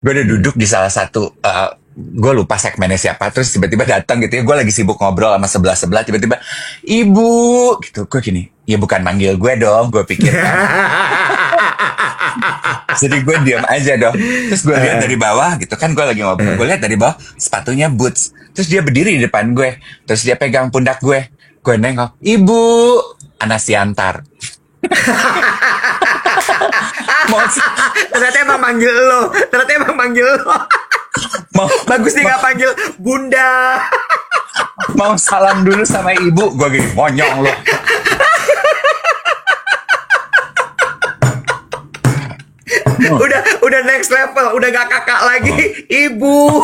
gue udah duduk di salah satu, gue lupa segmennya siapa, terus tiba-tiba datang gitu ya, gue lagi sibuk ngobrol sama sebelah-sebelah, tiba-tiba ibu gitu, gue gini, ya bukan manggil gue dong, gue pikir kan. Jadi gue diam aja dong. Terus gue lihat dari bawah gitu kan, gue lagi ngobrol, gue lihat dari bawah sepatunya boots, terus dia berdiri di depan gue, terus dia pegang pundak gue nengok, ibu Anas Siantar. mau Ternyata emang manggil lo. mau Bagus dia nggak panggil bunda. mau salam dulu sama ibu, gue gini, monyong lo. Udah next level, udah gak kakak lagi, ibu.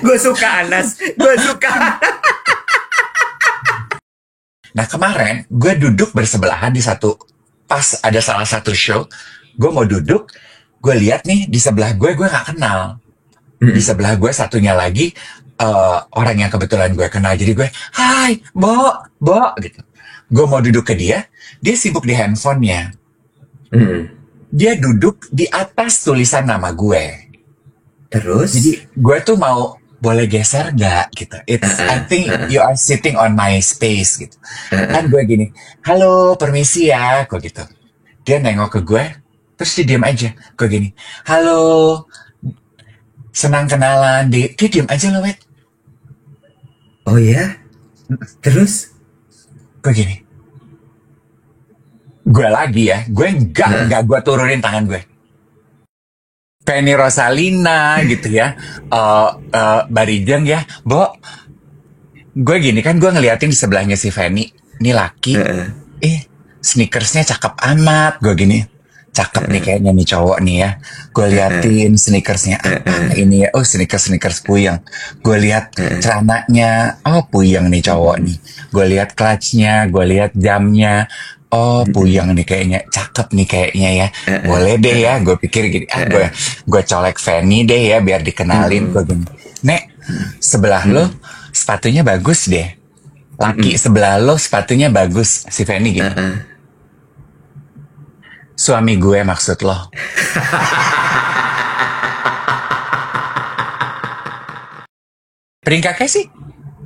Gue suka Anas, gue suka. Nah kemarin gue duduk bersebelahan di satu, pas ada salah satu show, gue mau duduk, gue lihat nih di sebelah gue gak kenal. Di sebelah gue satunya lagi, orang yang kebetulan gue kenal, jadi gue, hai, Bo, gitu. Gue mau duduk ke dia sibuk di handphonenya. Dia duduk di atas tulisan nama gue. Terus? Jadi gue tuh mau, boleh geser gak gitu. I think you are sitting on my space gitu. Kan gue gini, halo permisi ya, gue gitu. Dia nengok ke gue, terus dia diam aja. Gue gini, halo, senang kenalan. Dia diam aja loh, Wet. Oh ya? Terus? Gue gini, gue lagi ya, gue enggak gue turunin tangan gue. Penny Rosalina gitu ya, Barijeng ya, Bo. Gue gini kan, gue ngeliatin di sebelahnya si Fanny, ini laki, sneakersnya cakep amat, gue gini, cakep nih kayaknya nih cowok nih ya. Gue liatin sneakersnya, ini ya, oh sneakers puyeng. Gue lihat celananya, oh puyeng nih cowok nih. Gue lihat clutchnya, gue lihat jamnya, oh puyeng nih kayaknya, cakep nih kayaknya ya, boleh deh ya. Gue pikir gini, gue colek Fanny deh ya biar dikenalin. Gue gini, Nek, sebelah lo sepatunya bagus deh, laki sebelah lo sepatunya bagus, si Fanny gitu. Suami gue maksud lo. Peringkatnya sih?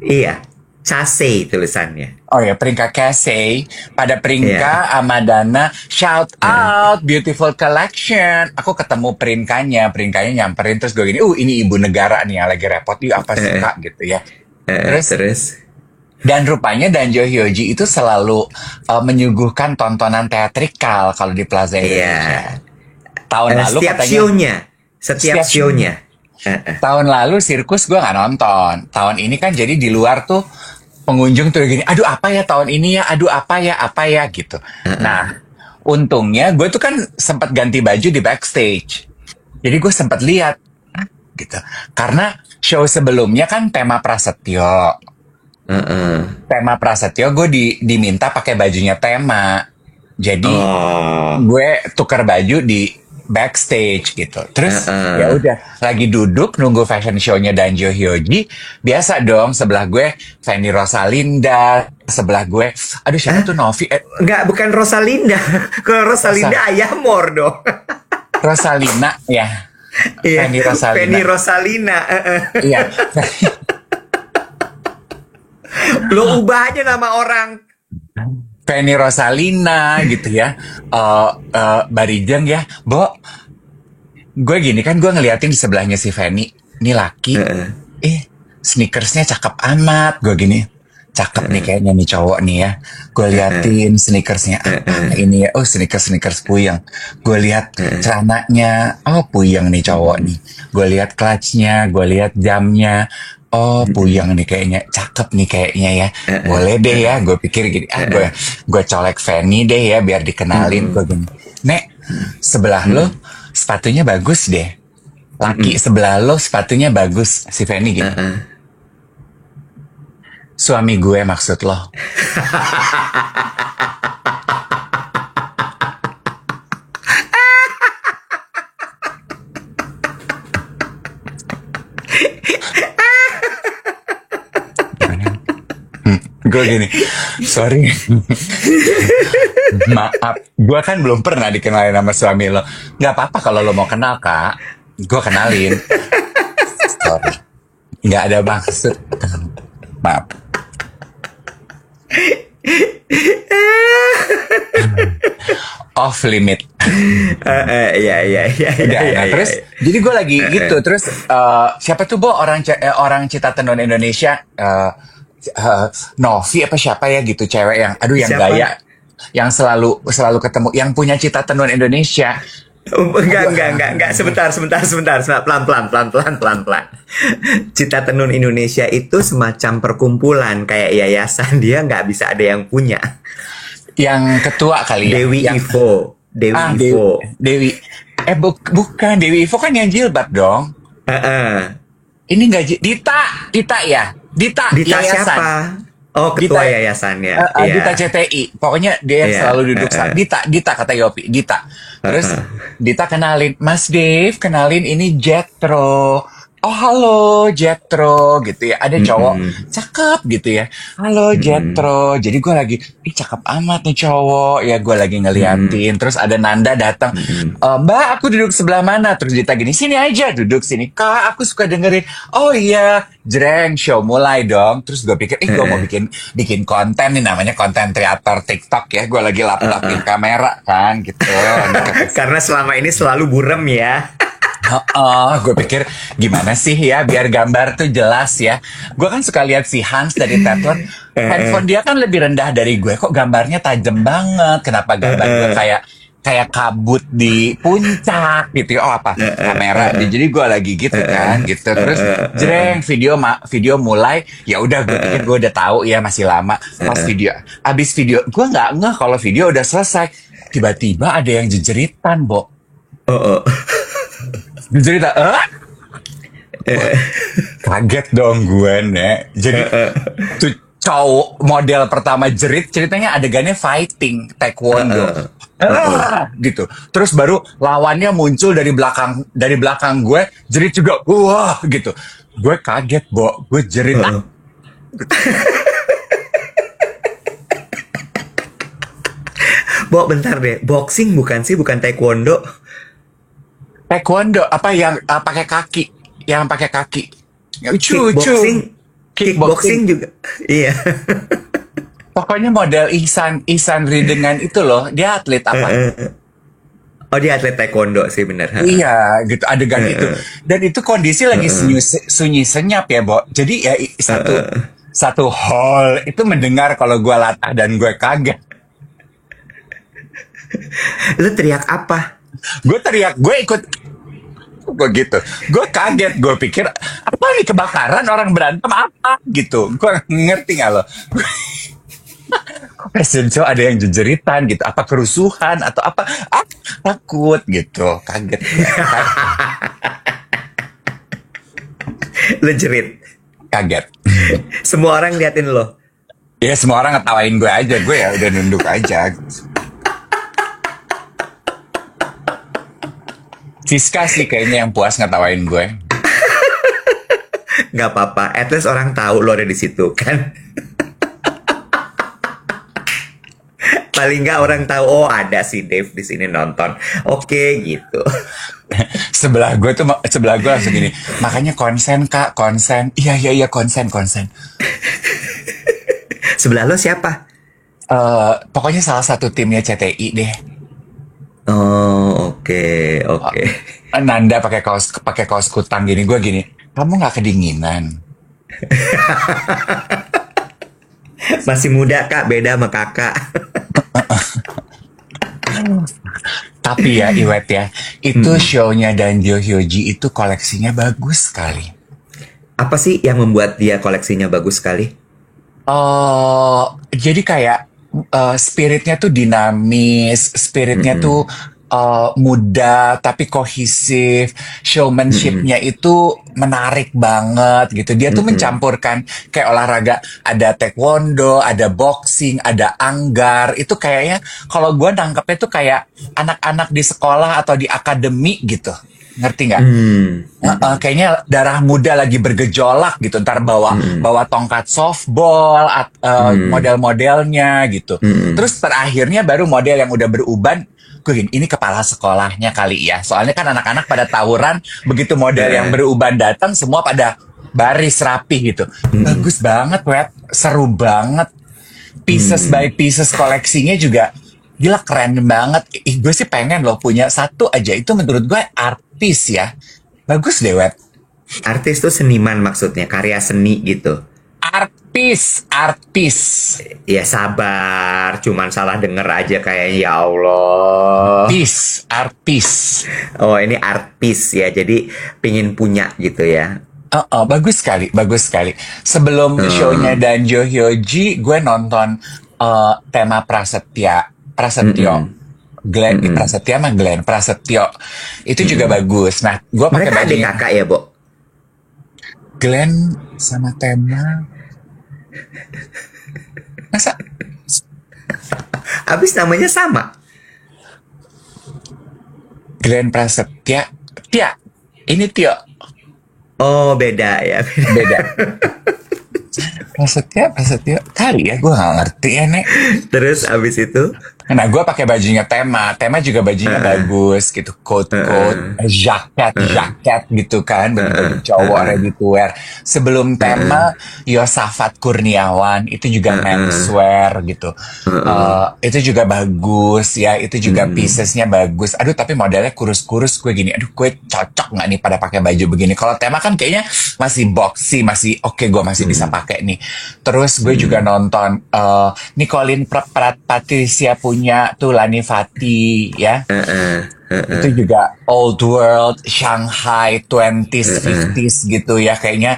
Iya, Case tulisannya. Oh ya, peringkat Casey pada peringkat Amadana, shout out beautiful collection. Aku ketemu peringkatnya nyamperin, terus gue gini, ini ibu negara nih yang lagi repot, apa sih Kak gitu ya. Terus dan rupanya Danjo Hyoji itu selalu menyuguhkan tontonan teatrikal kalau di Plaza Indonesia. Tahun lalu katanya setiap show-nya. Tahun lalu sirkus gue nggak nonton. Tahun ini kan jadi di luar tuh pengunjung tuh gini, aduh apa ya tahun ini ya, aduh apa ya gitu. Nah, untungnya gue tuh kan sempat ganti baju di backstage. Jadi gue sempat lihat gitu. Karena show sebelumnya kan tema Prasetyo. Tema Prasetyo gue diminta pakai bajunya tema. Jadi gue tukar baju di backstage gitu. Terus ya udah lagi duduk nunggu fashion show-nya Danjo Hyoji. Biasa dong, sebelah gue Fanny Rosalinda, sebelah gue aduh siapa tuh Novi? Enggak, bukan Rosalinda. Kalau Rosalinda Ayamor dong. Rosalina ya. Fanny Rosalina. Iya. Lo ubah aja nama orang. Penny Rosalina gitu ya, Barijeng ya, Bo. Gue gini kan, gue ngeliatin di sebelahnya si Fanny, ini laki, sneakersnya cakep amat. Gue gini, cakep nih kayaknya nih cowok nih ya. Gue liatin sneakersnya, ini ya, oh sneakers puyeng. Gue lihat celananya, oh puyeng nih cowok nih. Gue lihat clutchnya, gue lihat jamnya. Oh puyeng nih kayaknya, cakep nih kayaknya ya, boleh deh ya. Gue pikir gini, gue colek Fanny deh ya biar dikenalin. Gue gini, Nek, sebelah lo sepatunya bagus deh, laki sebelah lo sepatunya bagus, si Fanny gini. Suami gue maksud lo. Gue gini, sorry, maaf, gue kan belum pernah dikenalin sama suami lo. Nggak apa-apa kalau lo mau kenal, Kak. Gue kenalin. Sorry, nggak ada maksud. Maaf. Off limit. Iya, iya, iya, iya, Udah, iya, nah iya. terus jadi gue lagi gitu terus siapa tuh Bo orang Cita Tenun Indonesia Novi apa siapa ya gitu cewek yang aduh yang Siapa? gaya yang selalu selalu ketemu yang punya Cita Tenun Indonesia. Enggak. Sebentar. Pelan, pelan. Cita Tenun Indonesia itu semacam perkumpulan kayak yayasan. Dia nggak bisa ada yang punya. Yang ketua kali ya Dewi yang Ivo. Dewi Dewi, Ivo. Dewi bukan Dewi Ivo kan yang jilbab dong. Heeh. Ini nggak Dita ya Dita Dita yayasan. siapa? Oh, ketua Dita yayasannya. Iya. Dita CTI. Pokoknya dia yang Iya, selalu duduk Dita kata Yopi. Dita. Terus Dita kenalin, Mas Dave, kenalin ini Jetro. Oh halo Jetro gitu ya. Ada cowok cakep gitu ya. Halo Jetro. Jadi gue lagi, cakep amat nih cowok. Ya gue lagi ngeliatin. Terus ada Nanda datang. Mbak aku duduk sebelah mana? Terus Dita gini, sini aja duduk sini. Kak aku suka dengerin. Oh iya, jreng show mulai dong. Terus gue pikir, gue mau bikin konten nih namanya konten kreator TikTok ya. Gue lagi lap-lapin kamera kan gitu. Karena selama ini selalu burem ya. Gue pikir gimana sih ya biar gambar tuh jelas ya. Gue kan suka lihat si Hans dari Teton, handphone dia kan lebih rendah dari gue. Kok gambarnya tajam banget? Kenapa gambar gue kayak kabut di puncak gitu ya? Oh apa kamera? Jadi gue lagi gitu kan, gitu. Terus jreng video mulai. Ya udah gue pikir gue udah tahu ya masih lama. Pas abis video gue nggak ngeh kalau video udah selesai. Tiba-tiba ada yang jejeritan, Bo. Cerita, kaget dong gue, Nek. Jadi tuh cowok model pertama jerit, ceritanya adegannya fighting taekwondo, gitu. Terus baru lawannya muncul dari belakang gue, jerit juga, wah, gitu. Gue kaget, Bo, gue jerit. Bo, bentar deh. Boxing bukan sih, bukan taekwondo. Taekwondo apa yang pakai kaki, yang pakai kaki. Kickboxing juga. Iya. Pokoknya model Ihsan Ridengan itu loh, dia atlet apa? Oh, dia atlet taekwondo sih bener. Iya, gitu adegan itu. Dan itu kondisi lagi sunyi senyap ya, Bo. Jadi ya satu hall itu mendengar kalau gue latah dan gue kaget. Lu teriak apa? Gue ikut gue gitu. Gue kaget, gue pikir apa nih kebakaran orang berantem apa gitu. Gue ngerti nggak lo? Kok fashion show ada yang jejeritan gitu? Apa kerusuhan atau apa? Takut gitu, kaget. Lu jerit. Kaget. Semua orang liatin lo. Ya semua orang ngetawain gue aja, gue ya udah nunduk aja. Siska sih kayaknya yang puas ngetawain gue. Gak apa-apa, at least orang tahu lo ada di situ kan. Paling nggak orang tahu, oh ada si Dave di sini nonton. Oke, gitu. sebelah gue langsung gini. Makanya konsen Kak, konsen. Iya konsen. Sebelah lo siapa? Pokoknya salah satu timnya CTI deh. Oh, oke. Nanda pakai kaos kutang gini, gue gini. Kamu nggak kedinginan? Masih muda Kak, beda sama kakak. Tapi ya Iwet ya, itu show-nya Danjo Hyoji itu koleksinya bagus sekali. Apa sih yang membuat dia koleksinya bagus sekali? Jadi kayak spiritnya tuh dinamis, spiritnya tuh muda tapi kohesif, showmanship-nya itu menarik banget gitu. Dia tuh mencampurkan kayak olahraga, ada taekwondo, ada boxing, ada anggar. Itu kayaknya kalau gue nangkepnya tuh kayak anak-anak di sekolah atau di akademi gitu. ngerti nggak? Hmm. Kayaknya darah muda lagi bergejolak gitu, ntar bawa tongkat softball, model-modelnya gitu. Terus terakhirnya baru model yang udah beruban, gue gini, ini kepala sekolahnya kali ya. Soalnya kan anak-anak pada tawuran, begitu model yang beruban datang, semua pada baris rapi gitu. Bagus banget, Wet. Seru banget. Pieces by pieces koleksinya juga gila, keren banget. Gue sih pengen loh punya satu aja. Itu menurut gue artis ya. Bagus deh, Wet. Artis tuh seniman maksudnya, karya seni gitu. Artis. Ya sabar, cuman salah denger aja kayaknya, ya Allah. Artis. Oh, ini artis ya, jadi pingin punya gitu ya. Bagus sekali. Sebelum show-nya Danjo Hyoji, gue nonton tema Prasetyo. Glenn, Prasetyo sama Glenn Prasetyo. Itu juga bagus. Nah, gue pakai Mereka adik bajunya kakak ya, Bo? Glenn sama tema. Masa? Abis namanya sama. Glenn Prasetya. Ini Tio. Oh, beda ya. Beda. Prasetyo. Kali ya, gue gak ngerti ya, Nek. Terus abis itu? Nah, gue pakai bajunya tema juga bajunya bagus gitu, coat, jaket gitu kan, baju cowok ready to wear. Sebelum tema Yosafat Kurniawan itu juga menswear gitu, itu juga bagus ya, itu juga piecesnya bagus. Aduh, tapi modelnya kurus-kurus, gue gini, aduh, gue cocok nggak nih pada pakai baju begini? Kalau tema kan kayaknya masih boxy, masih oke, gue masih bisa pakai nih. Terus gue juga nonton Nicolin Patricia punya tuh Lani Fati ya. Itu juga old world, Shanghai 20s, 50s gitu ya. Kayaknya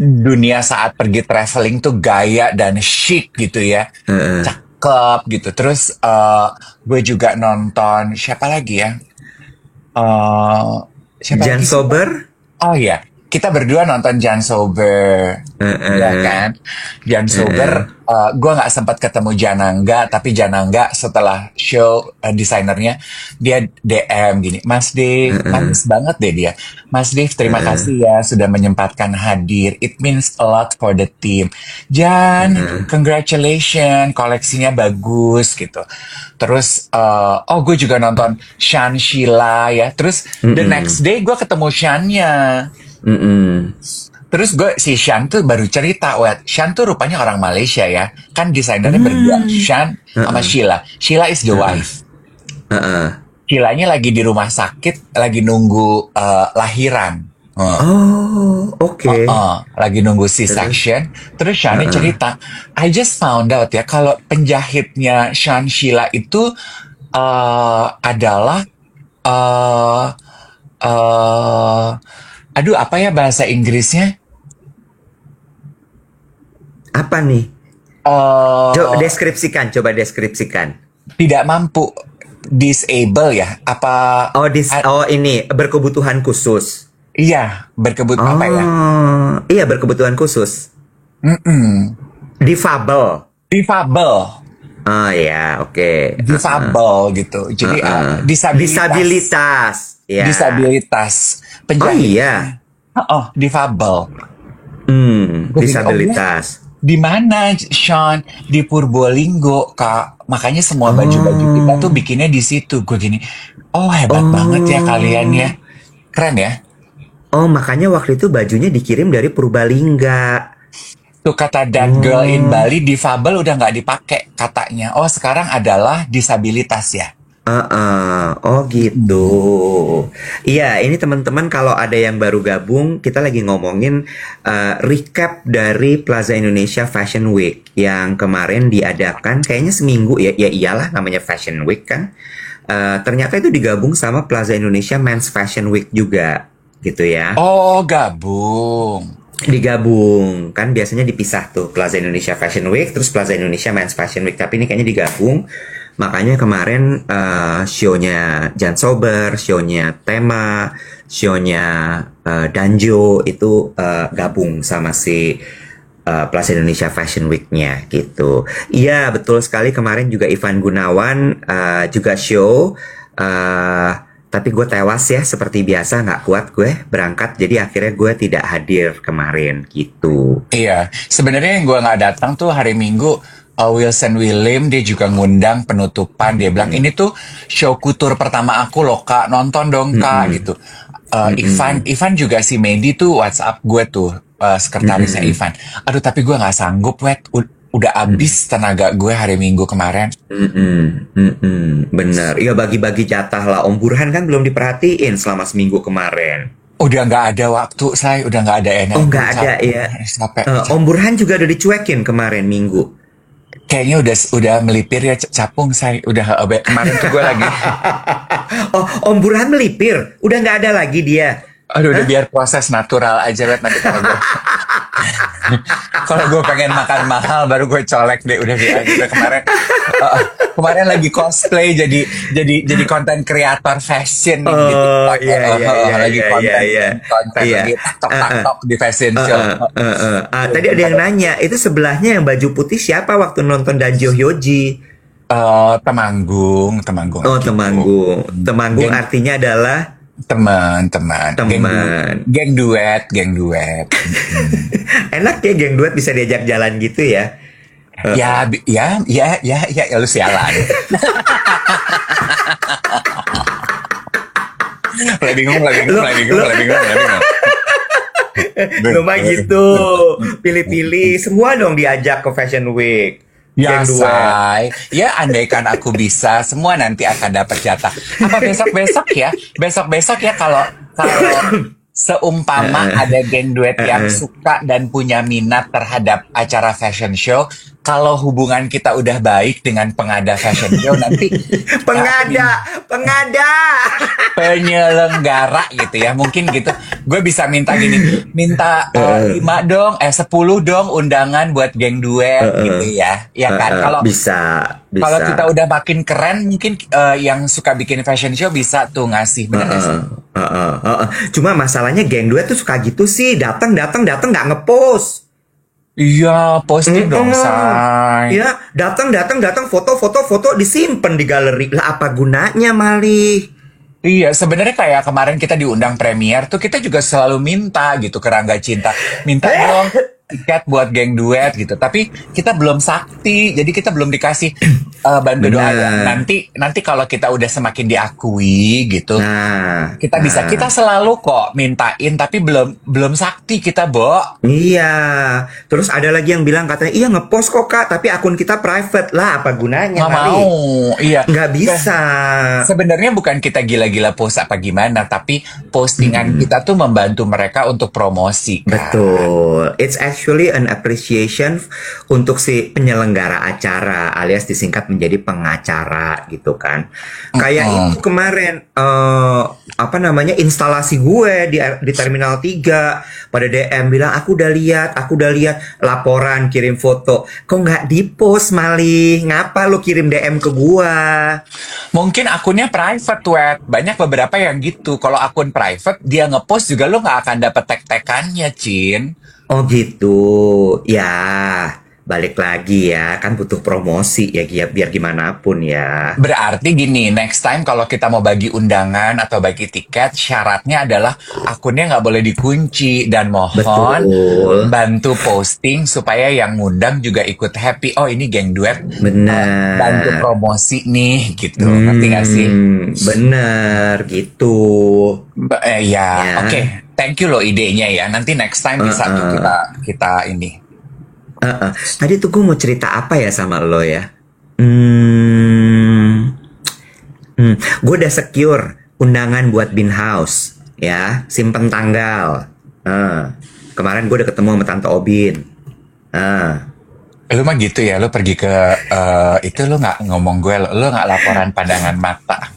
dunia saat pergi traveling tuh gaya dan chic gitu ya. Cakep gitu. Terus gue juga nonton siapa lagi ya? Jan Sober? Oh iya, kita berdua nonton Jan Sober, ya kan? Jan Sober, gue nggak sempat ketemu Janangga, tapi Janangga setelah show desainernya dia DM gini, Mas Dave, manis banget deh dia. Mas Dave, terima kasih ya sudah menyempatkan hadir. It means a lot for the team. Jan, congratulations, koleksinya bagus gitu. Terus, gue juga nonton Shan Sheila ya. Terus the next day gue ketemu Shan-nya. Terus si Shan tuh baru cerita, Shan tuh rupanya orang Malaysia ya. Kan desainernya berdua, Shan sama Sheila. Sheila is the wife. Sheilanya lagi di rumah sakit, lagi nunggu lahiran. Oh, oke. Lagi nunggu C-section. Terus Shan cerita, I just found out ya, kalau penjahitnya Shan Sheila itu adalah aduh, apa ya bahasa Inggrisnya? Apa nih? Coba deskripsikan. Tidak mampu, disable ya? Apa? Ini berkebutuhan khusus. Iya, apa ya? Iya, berkebutuhan khusus. Difabel. Oh ya, oke. Difabel gitu. Jadi disabilitas. Ya. Disabilitas. Oh iya. Difabel. Disabilitas. Di mana, Sean? Di Purbolinggo, Kak. Makanya semua baju-baju kita tuh bikinnya di situ. Gue gini, hebat banget ya kalian ya. Keren ya? Oh, makanya waktu itu bajunya dikirim dari Purbalingga. Tuh kata that girl in Bali, difabel udah nggak dipakai katanya. Oh, sekarang adalah disabilitas ya? Oh gitu. Iya, ini teman-teman kalau ada yang baru gabung, kita lagi ngomongin recap dari Plaza Indonesia Fashion Week yang kemarin diadakan, kayaknya seminggu ya. Ya iyalah, namanya Fashion Week kan. Ternyata itu digabung sama Plaza Indonesia Men's Fashion Week juga, gitu ya. Oh, gabung. Digabung, kan biasanya dipisah tuh, Plaza Indonesia Fashion Week terus Plaza Indonesia Men's Fashion Week, tapi ini kayaknya digabung. Makanya kemarin show-nya Jan Sober, show-nya Tema, show-nya Danjo itu gabung sama si Plaza Indonesia Fashion Week-nya gitu. Iya, betul sekali, kemarin juga Ivan Gunawan juga show Tapi gue tewas ya, seperti biasa nggak kuat gue berangkat. Jadi akhirnya gue tidak hadir kemarin gitu. Iya, sebenarnya yang gue nggak datang tuh hari Minggu, Wilson William dia juga ngundang penutupan. Dia bilang ini tuh show kultur pertama aku loh kak, nonton dong kak gitu. Ivan juga si Medi tuh WhatsApp gue tuh, sekretarisnya Ivan. Aduh tapi gue nggak sanggup wet, udah abis tenaga gue hari Minggu kemarin. Bener, iya bagi-bagi jatah lah. Om Burhan kan belum diperhatiin selama seminggu kemarin. Udah nggak ada waktu, saya udah nggak ada energi. Oh nggak ada ya. Capek. Om Burhan juga udah dicuekin kemarin minggu. Kayaknya udah melipir ya capung saya. Udah kemarin tuh gue lagi. Oh, Om Burhan melipir, udah nggak ada lagi dia. Aduh, udah biar proses natural aja wet nanti kalau gue. Kalau gue pengen makan mahal baru gue colek deh udah kemarin lagi cosplay jadi konten kreator fashion gitu. Lagi konten lagi tok di fashion show. Tadi ada yang nanya, itu sebelahnya yang baju putih siapa waktu nonton Danjo Hyoji? Temanggung. Oh, Temanggung. Temanggung artinya adalah teman. Geng duet. Enak ya geng duet bisa diajak jalan gitu ya. Ya lu sialan. Mulai bingung. Lu mah gitu. Pilih-pilih semua dong diajak ke Fashion Week. Ya say, ya andaikan aku bisa, semua nanti akan dapat jatah. Apa besok-besok ya kalau seumpama ada geng duet yang suka dan punya minat terhadap acara fashion show, kalau hubungan kita udah baik dengan pengada fashion show nanti penyelenggara gitu ya, mungkin gitu. Gue bisa minta 5 dong, 10 dong undangan buat geng duet gitu ya. Ya kan? Kalau bisa. Kalau kita udah makin keren, mungkin yang suka bikin fashion show bisa tuh ngasih, bener gak sih? Cuma masalahnya geng duet tuh suka gitu sih, datang nggak ngepost. Iya, posting dong, say. Iya, datang foto disimpan di galeri. Lah apa gunanya, Mali? Iya, sebenarnya kayak kemarin kita diundang premier tuh kita juga selalu minta gitu ke Rangga Cinta, minta dong tiket buat geng duet gitu. Tapi kita belum sakti, jadi kita belum dikasih bantu doa ya. Nanti kalau kita udah semakin diakui gitu, kita selalu kok mintain, tapi belum sakti kita, Bo. Iya. Terus ada lagi yang bilang katanya, iya ngepost kok kak, tapi akun kita private lah, apa gunanya? Nggak mau, iya. Nggak bisa. Sebenarnya bukan kita gila-gila post apa gimana, tapi postingan kita tuh membantu mereka untuk promosi. Kan? Betul. It's actually an appreciation untuk si penyelenggara acara, alias disingkat menjadi pengacara gitu kan. Kayak itu kemarin instalasi gue di Terminal 3 pada DM bilang aku udah lihat laporan kirim foto. Kok nggak di-post, Mali? Ngapa lu kirim DM ke gua? Mungkin akunnya private, Wet. Banyak beberapa yang gitu. Kalau akun private dia ngepost juga lo nggak akan dapet tag-tagannya, Cin. Oh gitu. Ya, balik lagi ya, kan butuh promosi ya biar gimana pun ya. Berarti gini, next time kalau kita mau bagi undangan atau bagi tiket, syaratnya adalah akunnya nggak boleh dikunci dan mohon bantu posting supaya yang ngundang juga ikut happy. Oh ini geng duet, bener. Bantu promosi nih gitu, ngerti nggak sih? Bener gitu. Oke. Thank you loh idenya ya. Nanti next time bisa tuh kita ini. Tadi tuh gue mau cerita apa ya sama lo ya? Gue udah secure undangan buat Bean House ya, simpen tanggal. Kemarin gue udah ketemu sama Tante Obin. Lu mah gitu ya, lu pergi ke itu lu nggak ngomong gue, lu nggak laporan pandangan mata.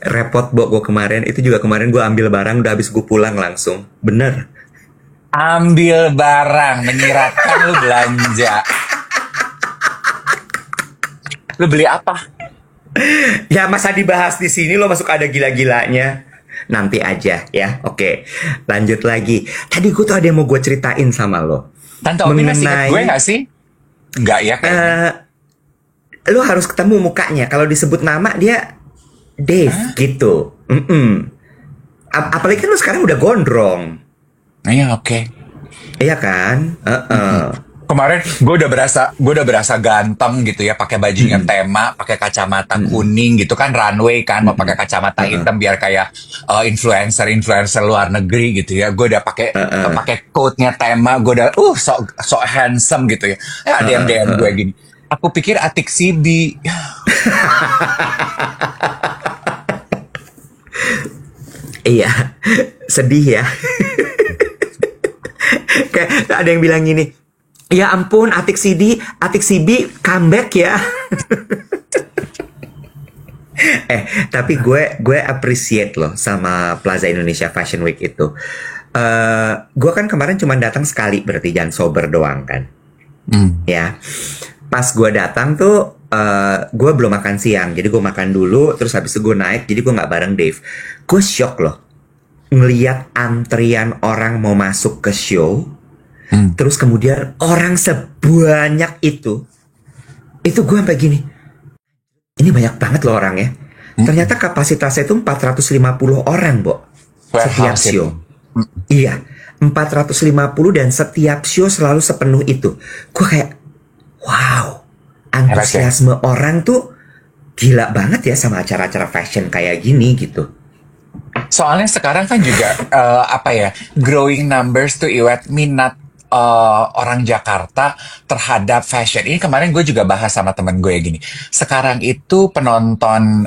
Repot gue kemarin, itu juga kemarin gue ambil barang udah habis gue pulang langsung. Bener. Ambil barang, menyiratkan lu belanja. Lu beli apa? Ya masa dibahas di sini lo masuk ada gila-gilanya. Nanti aja ya, oke. Lanjut lagi. Tadi gue tuh ada yang mau gue ceritain sama lo. Tante Omi masih ingat gue gak sih? Enggak ya kayaknya. Lo harus ketemu mukanya. Kalau disebut nama dia Dave gitu. Mm-mm. Apalagi kan lu sekarang udah gondrong. Iya, oke. Iya kan? Kemarin gue udah berasa ganteng gitu ya, pakai bajunya Mm-mm. tema, pakai kacamata Mm-mm. kuning gitu kan, runway kan, mau pakai Mm-mm. kacamata Uh-uh. hitam biar kayak influencer luar negeri gitu ya. Gue udah Uh-uh. pakai coatnya tema, gue udah so handsome gitu ya. Ada yang Uh-uh. DM gue Uh-uh. gini, aku pikir Atik Sibi. Iya, sedih ya. Kayak ada yang bilang gini, ya ampun Atik Sibi comeback ya. Tapi gue appreciate loh sama Plaza Indonesia Fashion Week itu. Gue kan kemarin cuma datang sekali, berarti jangan sober doang kan. Hmm. Ya, pas gue datang tuh gue belum makan siang, jadi gue makan dulu, terus habis itu gue naik, jadi gue nggak bareng Dave. Gue shock loh ngeliat antrian orang mau masuk ke show, terus kemudian orang sebanyak itu gue sampai gini, ini banyak banget loh orang ya. Ternyata kapasitasnya itu 450 orang, Bo, setiap Warehouse show. itu. Iya, 450 dan setiap show selalu sepenuh itu. Gue kayak, wow, Hebat ya. antusiasme orang tuh gila banget ya sama acara-acara fashion kayak gini gitu. Soalnya sekarang kan juga growing numbers tuh Iwet, minat orang Jakarta terhadap fashion. Ini kemarin gue juga bahas sama temen gue gini. Sekarang itu penonton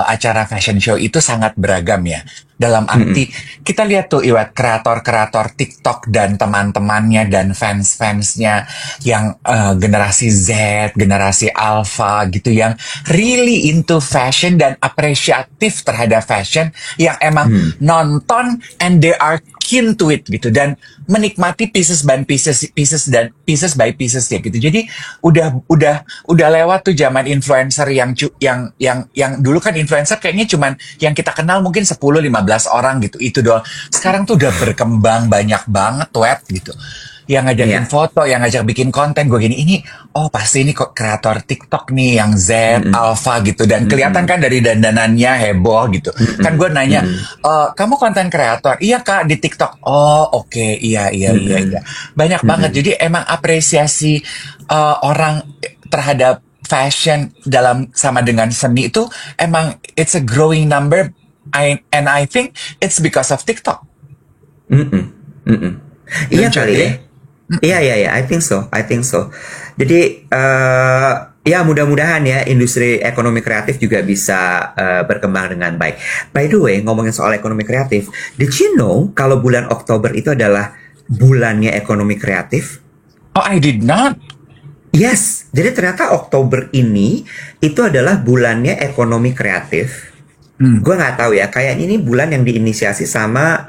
acara fashion show itu sangat beragam ya. Dalam arti kita lihat tuh Iwet, kreator-kreator TikTok dan teman-temannya dan fans-fansnya yang generasi Z, generasi Alpha gitu, yang really into fashion dan apresiatif terhadap fashion, yang emang nonton and they are keen to it gitu, dan menikmati pieces by pieces ya gitu. Jadi udah lewat tuh zaman influencer yang dulu kan influencer kayaknya cuman yang kita kenal mungkin 10-15 orang gitu, itu doang. Sekarang tuh udah berkembang banyak banget gitu. Yang ngajakin Iya. foto, yang ngajak bikin konten, gue gini, ini pasti ini kok kreator TikTok nih yang Z, Alpha gitu, dan kelihatan kan dari dandanannya heboh gitu. Kan gue nanya, kamu konten kreator? Iya Kak, di TikTok. Oh oke, iya. Banyak banget. Jadi emang apresiasi orang terhadap fashion sama dengan seni itu emang it's a growing number. And I think it's because of TikTok. Iya Don't you kali ya. agree? Iya, I think so. Jadi ya mudah-mudahan ya industri ekonomi kreatif juga bisa berkembang dengan baik. By the way, ngomongin soal ekonomi kreatif, did you know kalau bulan Oktober itu adalah bulannya ekonomi kreatif? Oh, I did not. Yes, jadi ternyata Oktober ini itu adalah bulannya ekonomi kreatif. Gue nggak tahu ya, kayaknya ini bulan yang diinisiasi sama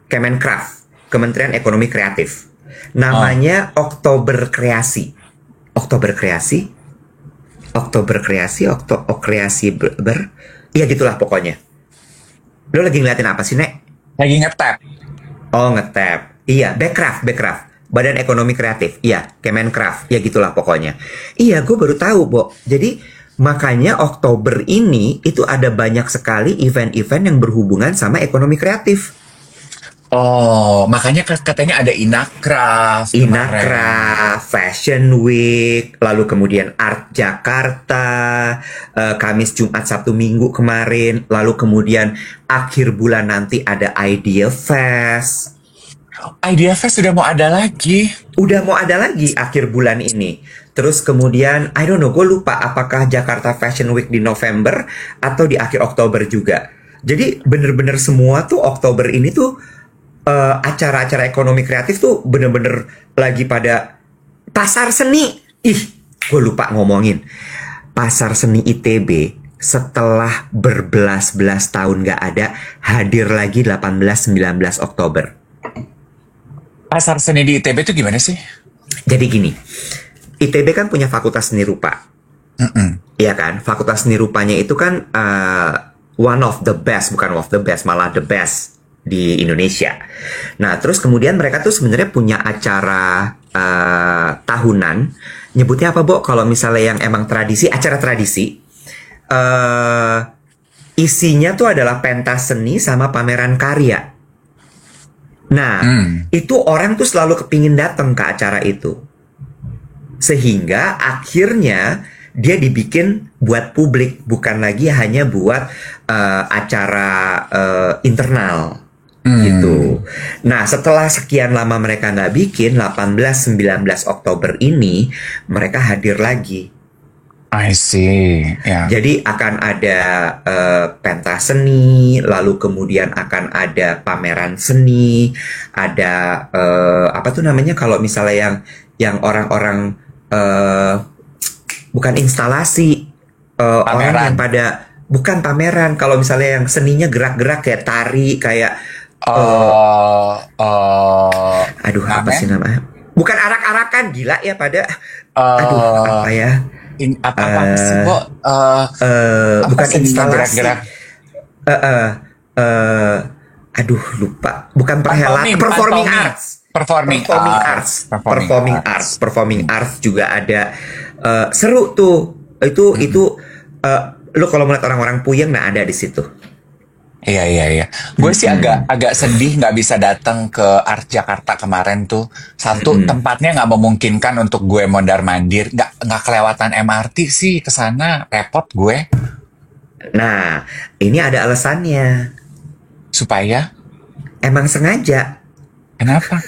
Kemenkraf, Kementerian Ekonomi Kreatif. Namanya Oktober Kreasi. Iya gitulah pokoknya. Lo lagi ngeliatin apa sih, Nek? Lagi ngetap. Oh, ngetap. Iya, Bekraf. Badan Ekonomi Kreatif. Iya, Kemenkraf. Ya gitulah pokoknya. Iya, gue baru tahu, Bo. Jadi makanya Oktober ini itu ada banyak sekali event-event yang berhubungan sama ekonomi kreatif. Oh, makanya katanya ada Inacraft kemarin. Inacraft, Fashion Week, lalu kemudian Art Jakarta, Kamis, Jumat, Sabtu, Minggu kemarin, lalu kemudian akhir bulan nanti ada Idea Fest. Idea Fest sudah mau ada lagi. Udah mau ada lagi akhir bulan ini. Terus kemudian, I don't know, gue lupa apakah Jakarta Fashion Week di November atau di akhir Oktober juga. Jadi bener-bener semua tuh Oktober ini tuh acara-acara ekonomi kreatif tuh bener-bener lagi pada pasar seni. Gue lupa ngomongin. Pasar seni ITB setelah berbelas-belas tahun gak ada, hadir lagi 18-19 Oktober. Pasar seni di ITB itu gimana sih? Jadi gini, ITB kan punya fakultas seni rupa. Iya kan? Fakultas seni rupanya itu kan one of the best, bukan one of the best, malah the best di Indonesia. Nah, terus kemudian mereka tuh sebenarnya punya acara tahunan. Nyebutnya apa, Bo? Kalau misalnya yang emang tradisi, acara tradisi. isinya tuh adalah pentas seni sama pameran karya. Nah, itu orang tuh selalu kepingin datang ke acara itu. Sehingga akhirnya dia dibikin buat publik, bukan lagi hanya buat acara internal gitu. Nah, setelah sekian lama mereka nggak bikin, 18-19 Oktober ini mereka hadir lagi. I see. Ya. Jadi akan ada pentas seni, lalu kemudian akan ada pameran seni, ada apa tuh namanya kalau misalnya yang orang-orang bukan instalasi, orang yang pada bukan pameran, kalau misalnya yang seninya gerak-gerak kayak tari, kayak aduh apa sih namanya? Bukan arak-arakan, gila ya pada aduh apa ya? Apa sih, Bo? Bukan instalasi. Gerak-gerak. Aduh lupa. Bukan perhelatan. Performing arts juga ada. Seru tuh. Itu lu kalau melihat orang-orang puyeng, nah ada di situ. Iya. Gue sih agak sedih nggak bisa datang ke Art Jakarta kemarin tuh. Satu, tempatnya nggak memungkinkan untuk gue mondar-mandir. Nggak kelewatan MRT sih ke sana, repot gue. Nah, ini ada alasannya. Supaya? Emang sengaja. Kenapa?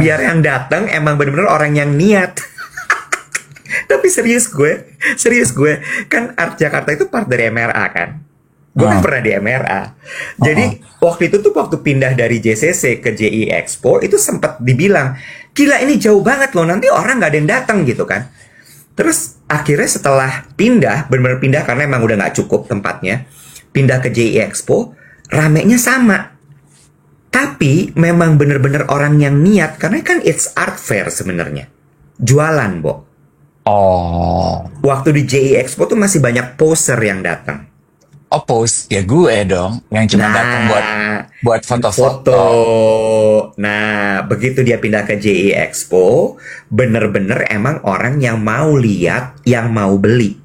Biar yang datang emang bener-bener orang yang niat. Tapi serius gue kan Art Jakarta itu part dari MRA kan. Gue kan pernah di MRA. Jadi waktu itu tuh waktu pindah dari JCC ke JI Expo itu sempat dibilang, gila ini jauh banget loh, nanti orang nggak ada yang datang gitu kan. Terus akhirnya setelah pindah, benar-benar pindah karena emang udah nggak cukup tempatnya, pindah ke JI Expo, ramenya sama. Tapi memang bener-bener orang yang niat, karena kan it's art fair sebenarnya. Jualan, Bo. Waktu di JI Expo tuh masih banyak poser yang datang. Pose ya gue dong, yang cuma datang buat foto-foto. Nah, begitu dia pindah ke JI Expo, bener-bener emang orang yang mau lihat, yang mau beli.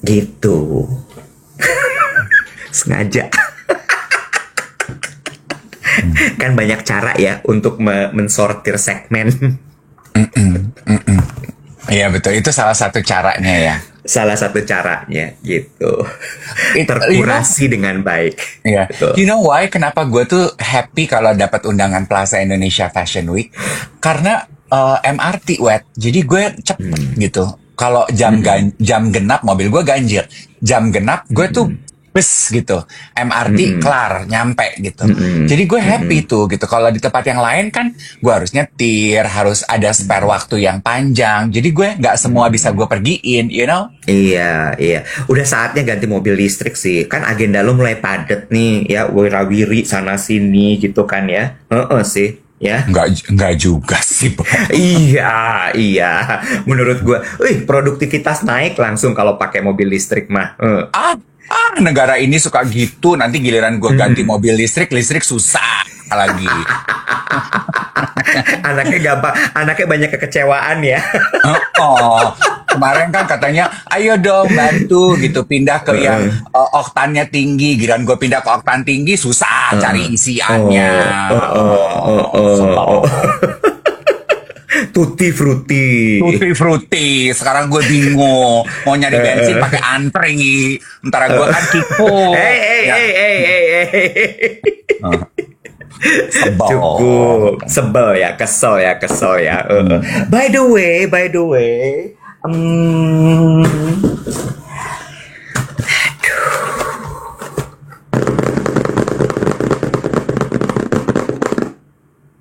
Gitu. Sengaja. Kan banyak cara ya untuk mensortir segmen. Iya betul, itu salah satu caranya ya. Salah satu caranya gitu. Terkurasi dengan baik. Iya. Betul. You know why? Kenapa gue tuh happy kalau dapat undangan Plaza Indonesia Fashion Week? Karena MRT wet, jadi gue cepet gitu. Kalau jam genap mobil gue ganjil, jam genap gue tuh bus gitu, MRT kelar nyampe gitu. Jadi gue happy tuh gitu. Kalau di tempat yang lain kan gue harus nyetir, harus ada spare waktu yang panjang. Jadi gue nggak semua bisa gue pergiin, you know? Iya. Udah saatnya ganti mobil listrik sih. Kan agenda lo mulai padet nih ya, wirawiri sana sini gitu kan ya. Sih. Ya, nggak juga sih, Bo. Iya. Menurut gue, produktivitas naik langsung kalau pakai mobil listrik mah. Negara ini suka gitu. Nanti giliran gue ganti mobil listrik susah lagi. Anaknya banyak kekecewaan ya. Kemarin kan katanya, ayo dong bantu gitu pindah ke yang oktannya tinggi. Giliran gue pindah ke oktan tinggi susah cari isiannya. Tutti frutti. Sekarang gue bingung mau nyari bensin pakai antri. Ntar gue kan kipo. Cukup sebel ya, kesel ya. By the way.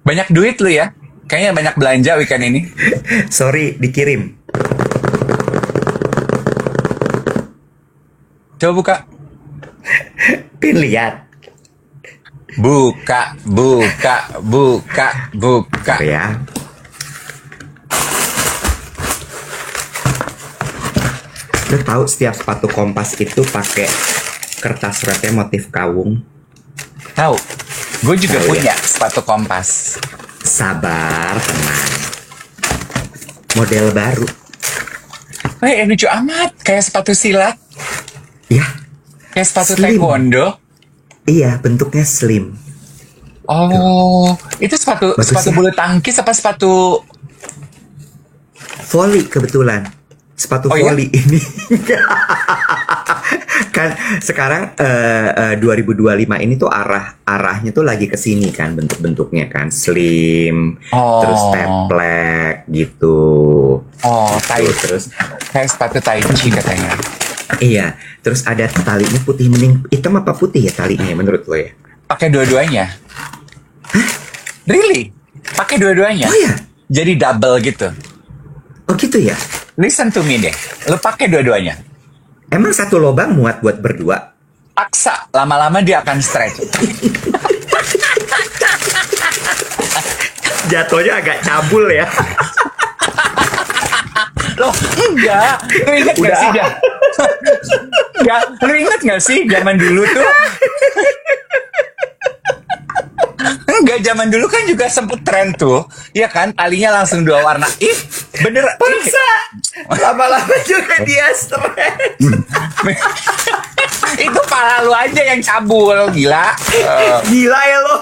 Banyak duit lu ya? Kayaknya banyak belanja weekend ini. Sorry, dikirim. Coba buka. Pin lihat. Buka. Ya. Lo tahu setiap sepatu Kompas itu pakai kertas wrapnya motif kawung? Tahu. Gue juga Tahu punya ya? sepatu Kompas. Sabar, tenang. Model baru. yang lucu amat. Kayak sepatu silat. Ya, Kayak sepatu slim. taekwondo. Iya, bentuknya slim. Oh, itu sepatu Bagus sepatu ya. bulu tangkis apa sepatu? Volley kebetulan. Sepatu Oh ya? volley ini. Kan sekarang 2025 ini tuh arahnya tuh lagi ke sini kan bentuk-bentuknya kan slim, terus Oh, teplek gitu. oh, tai, Tuh, terus kayak sepatu tai chi katanya. iya, terus ada talinya putih mending hitam apa putih ya talinya menurut lo ya? Pakai dua-duanya. Really? Pakai dua-duanya. Oh ya, Jadi double gitu. oh gitu ya. Listen to me deh. Lu pakai dua-duanya. Emang satu lobang muat buat berdua? Paksa, lama-lama dia akan stretch. Jatuhnya agak cabul ya. Loh, enggak. Lu inget gak Udah. sih, dia? Enggak, lu inget gak sih zaman dulu tuh? Enggak, zaman dulu kan juga sempet tren tuh. Iya kan, talinya langsung dua warna. Ih, bener. Ih. Paksa. Lama-lama juga dia stres. Itu pala lu aja yang cabul, gila. Gila ya lo.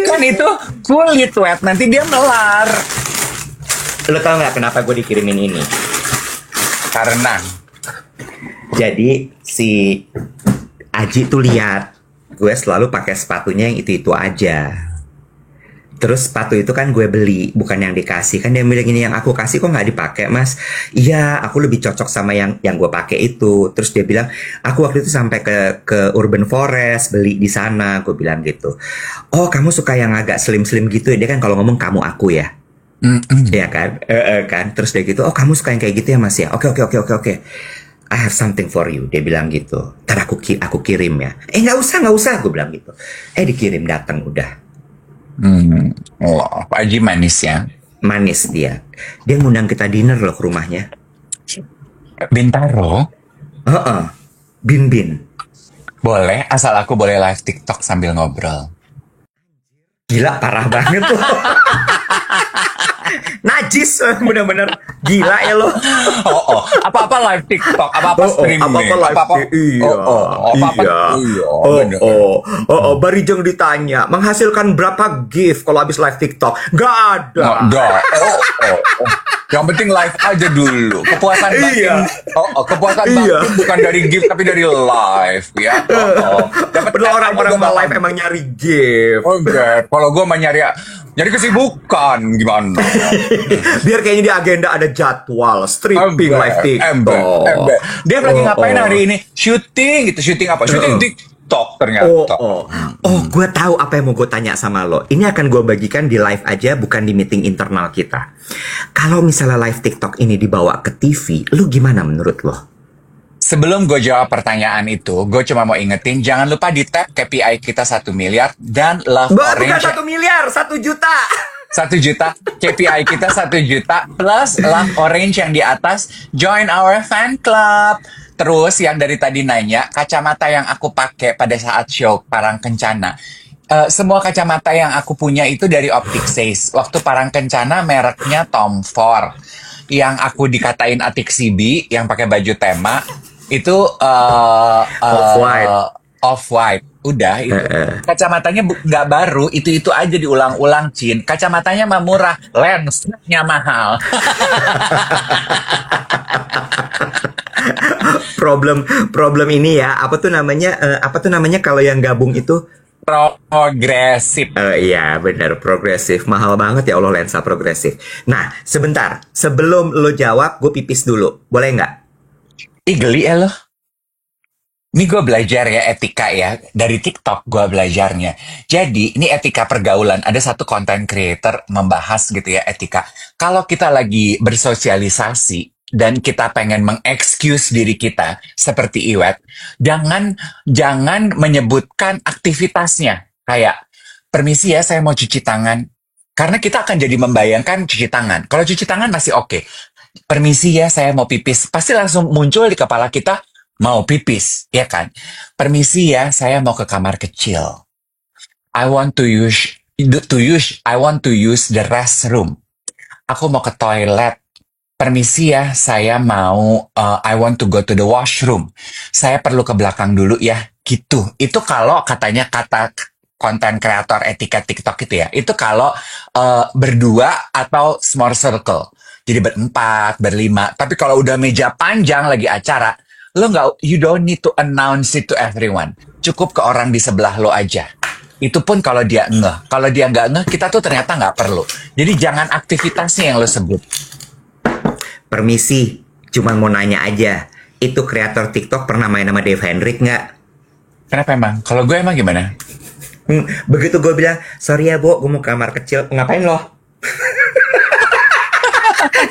Kan itu kulit wet, nanti dia melar. Lo tau nggak kenapa gue dikirimin ini? Karena, Jadi si Aji tuh lihat gue selalu pakai sepatunya yang itu aja. Terus sepatu itu kan gue beli, bukan yang dikasih. Kan dia bilang gini, yang aku kasih kok nggak dipakai mas? Iya, aku lebih cocok sama yang gue pakai itu. Terus dia bilang, aku waktu itu sampai ke Urban Forest beli di sana. Gue bilang gitu. Oh, kamu suka yang agak slim-slim gitu ya? Dia kan kalau ngomong kamu aku ya. Iya kan? Kan? Terus dia gitu, oh kamu suka yang kayak gitu ya mas ya? Oke. I have something for you. Dia bilang gitu. Ntar aku kirim ya. Nggak usah. Gue bilang gitu. Dikirim, datang udah. oh, Pak Haji manis ya. Manis dia. Dia ngundang kita dinner loh ke rumahnya. Bintaro, Bin. boleh, asal aku boleh live TikTok sambil ngobrol. Gila, parah banget tuh. Najis, bener-bener gila ya lo. Apa-apa live TikTok, apa-apa streaming, Apa-apa live iya. apa-apa, bener. Barijeng ditanya, menghasilkan berapa gift kalau habis live TikTok? Gak ada. Nggak. Yang penting live aja dulu. Kepuasan batin. Iya. Kepuasan Iya. batin bukan dari gift tapi dari live ya. Dapat Padahal orang-orang juga mah nggak- live emang nyari gift. Oke, kalau gue mah nyari kesibukan gimana? Biar kayaknya di agenda ada jadwal stripping live TikTok. Ember. Dia lagi ngapain Oh. hari ini? Syuting gitu. Syuting apa? Syuting TikTok ternyata. Gue tahu apa yang mau gue tanya sama lo. Ini akan gue bagikan di live aja, bukan di meeting internal kita. Kalau misalnya live TikTok ini dibawa ke TV, lu gimana menurut lo? Sebelum gue jawab pertanyaan itu, gue cuma mau ingetin, jangan lupa di tap KPI kita 1 miliar dan Love Bukan Orange 1 miliar, 1 juta. 1 juta. KPI kita 1 juta plus Love Orange yang di atas. Join our fan club. Terus yang dari tadi nanya, kacamata yang aku pakai pada saat show Parang Kencana. Semua kacamata yang aku punya itu dari Optic Says. Waktu Parang Kencana mereknya Tom Ford. Yang aku dikatain Atik Sibi yang pakai baju tema itu Off-white. Off-white. Udah itu. Kacamatanya nggak baru, itu aja diulang-ulang, Cin. Kacamatanya mah murah, lensnya mahal. Problem ini ya, apa tuh namanya kalau yang gabung itu? Progresif. Iya benar, progresif. Mahal banget ya Allah lensa progresif. Nah, sebentar. Sebelum lo jawab, gue pipis dulu. Boleh nggak? Ih, geli ya lo. Ini gue belajar ya etika ya. Dari TikTok gue belajarnya. Jadi ini etika pergaulan. Ada satu content creator membahas gitu ya etika. Kalau kita lagi bersosialisasi dan kita pengen mengexcuse diri kita seperti Iwet, jangan menyebutkan aktivitasnya. Kayak, permisi ya saya mau cuci tangan. Karena kita akan jadi membayangkan cuci tangan. Kalau cuci tangan masih oke. Permisi ya saya mau pipis. Pasti langsung muncul di kepala kita, mau pipis, ya kan? Permisi ya, saya mau ke kamar kecil. I want to use To use, I want to use the restroom. Aku mau ke toilet. Permisi ya, saya mau, I want to go to the washroom. Saya perlu ke belakang dulu ya, gitu. Itu kalau katanya kata konten kreator etika TikTok itu ya. Itu kalau berdua atau small circle. Jadi berempat, berlima. Tapi kalau udah meja panjang lagi acara, lo nggak, you don't need to announce it to everyone. Cukup ke orang di sebelah lo aja. Itu pun kalau dia ngeh. Kalau dia nggak ngeh, kita tuh ternyata nggak perlu. Jadi jangan aktivitasnya yang lo sebut. Permisi, cuman mau nanya aja. Itu kreator TikTok pernah main sama Dave Hendrik nggak? Kenapa emang? Kalau gue emang gimana? Begitu gue bilang, sorry ya Bo, gue mau kamar kecil. Ngapain lo?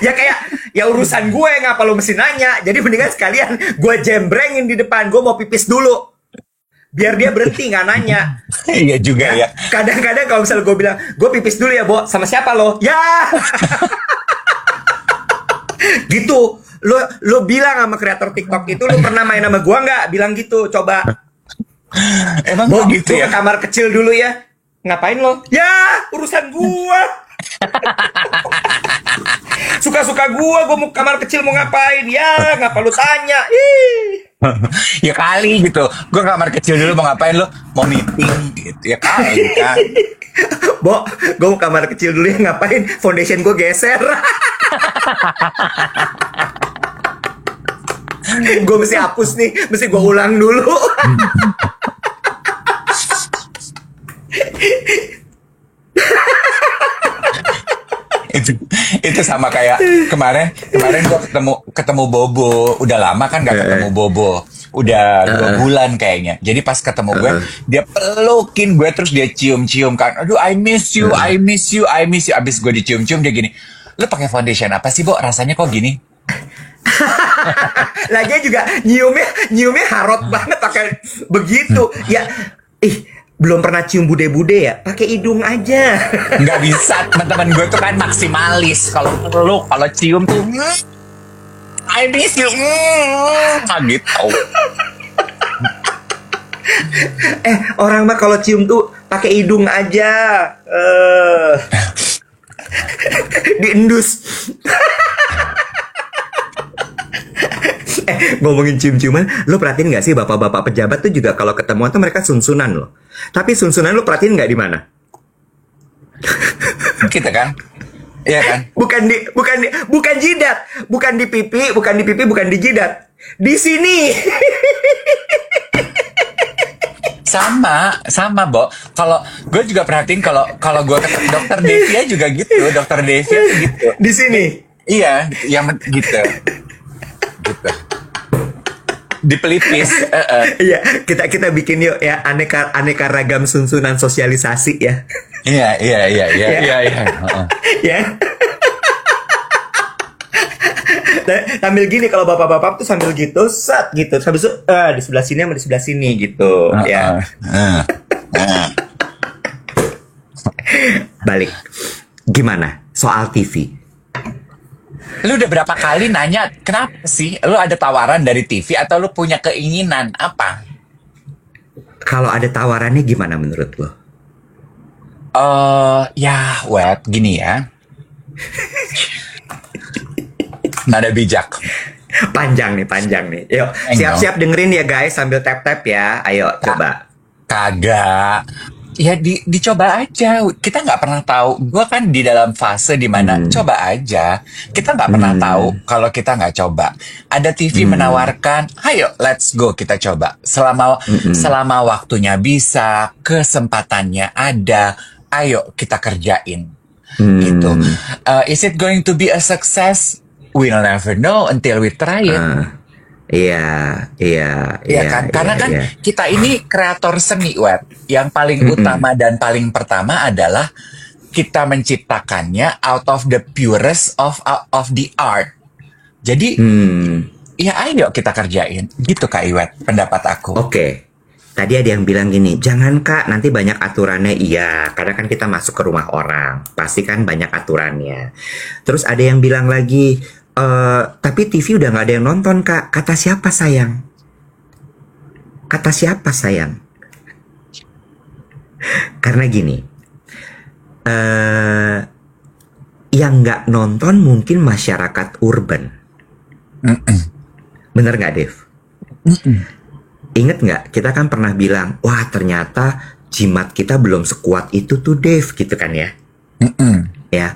Ya kayak, ya urusan gue, ngapa lo mesti nanya? Jadi mendingan sekalian gue jembrengin di depan. Gue mau pipis dulu. Biar dia berhenti nggak nanya. Iya juga ya. Kadang-kadang kalau misalnya gue bilang, gue pipis dulu ya Bo, sama siapa lo? Ya! Gitu. Lo bilang sama kreator TikTok itu, lo pernah main sama gua nggak? Bilang gitu, coba. Emang Bo, gitu gua ya? ke kamar kecil dulu ya. Ngapain lo? Ya, urusan gua. Suka-suka gua mau ke kamar kecil mau ngapain? Ya, ngapa lu tanya? Ih. Ya kali gitu. Gue kamar kecil dulu mau ngapain lo? Mau meeting gitu. Ya kali kan. Bo, gua mau kamar kecil dulu ya, ngapain? Foundation gua geser. Gue mesti hapus nih, mesti gue ulang dulu. itu sama kayak kemarin gue ketemu Bobo. Udah lama kan gak ketemu Bobo. Udah 2 bulan kayaknya. Jadi pas ketemu gue, dia pelukin gue terus dia cium-cium kan. Aduh, I miss you, I miss you, I miss you. Abis gue dicium-cium dia gini, lu pakai foundation apa sih, Bo? Rasanya kok gini? Lagian juga nyiumnya harot banget pakai begitu. Ya, belum pernah cium bude-bude ya? Pakai hidung aja. Nggak bisa, teman-teman gue tuh kan maksimalis. Kalau cium tuh, I miss you, gitu. Orang mah kalau cium tuh pakai hidung aja. Diendus. Ngomongin cium-ciuman, lo perhatiin nggak sih bapak-bapak pejabat tuh juga kalau ketemuan tuh mereka sun-sunan loh. Tapi sun-sunan lo perhatiin nggak di mana? Gitu kan? Iya kan? Bukan jidat, bukan di pipi, bukan di jidat. Di sini. Sama, Bo. Kalau gue juga perhatiin kalau gue ketemu dokter Devia juga gitu, dokter Devia gitu. Di sini. Iya, yang gitu. Gitu. Di pelipis. Iya, kita bikin yuk ya aneka ragam sunsunan sosialisasi ya. Iya. Ya. Sambil gini kalau bapak-bapak tuh sambil gitu, set gitu. Habis itu di sebelah sini sama di sebelah sini gitu, ya. Balik. Gimana soal TV? Lu udah berapa kali nanya, kenapa sih? Lu ada tawaran dari TV atau lu punya keinginan apa? Kalau ada tawarannya gimana menurut lo? Gini ya. Nada bijak. Panjang nih. Yuk, siap-siap dengerin ya guys sambil tap-tap ya. Ayo, coba. Kagak. Ya dicoba aja. Kita nggak pernah tahu. Gua kan di dalam fase dimana coba aja. Kita nggak pernah tahu kalau kita nggak coba. Ada TV menawarkan, ayo let's go kita coba. Selama waktunya bisa, kesempatannya ada, ayo kita kerjain. Gitu. Is it going to be a success? We'll never know until we try it. Iya kan? Karena kan kita ini kreator seni, web. Yang paling utama dan paling pertama adalah kita menciptakannya out of the purest of the art. Jadi, ya ayo kita kerjain. Gitu Kak Iwet, pendapat aku. Oke. Tadi ada yang bilang gini, jangan Kak, nanti banyak aturannya. Iya, karena kan kita masuk ke rumah orang. Pasti kan banyak aturannya. Terus ada yang bilang lagi, tapi TV udah gak ada yang nonton Kak. Kata siapa sayang? Karena gini, eh yang nggak nonton mungkin masyarakat urban. Mm-mm. Bener nggak, Dev? Mm-mm. Ingat nggak, kita kan pernah bilang, wah ternyata jimat kita belum sekuat itu tuh, Dev, gitu kan ya? Mm-mm. Ya,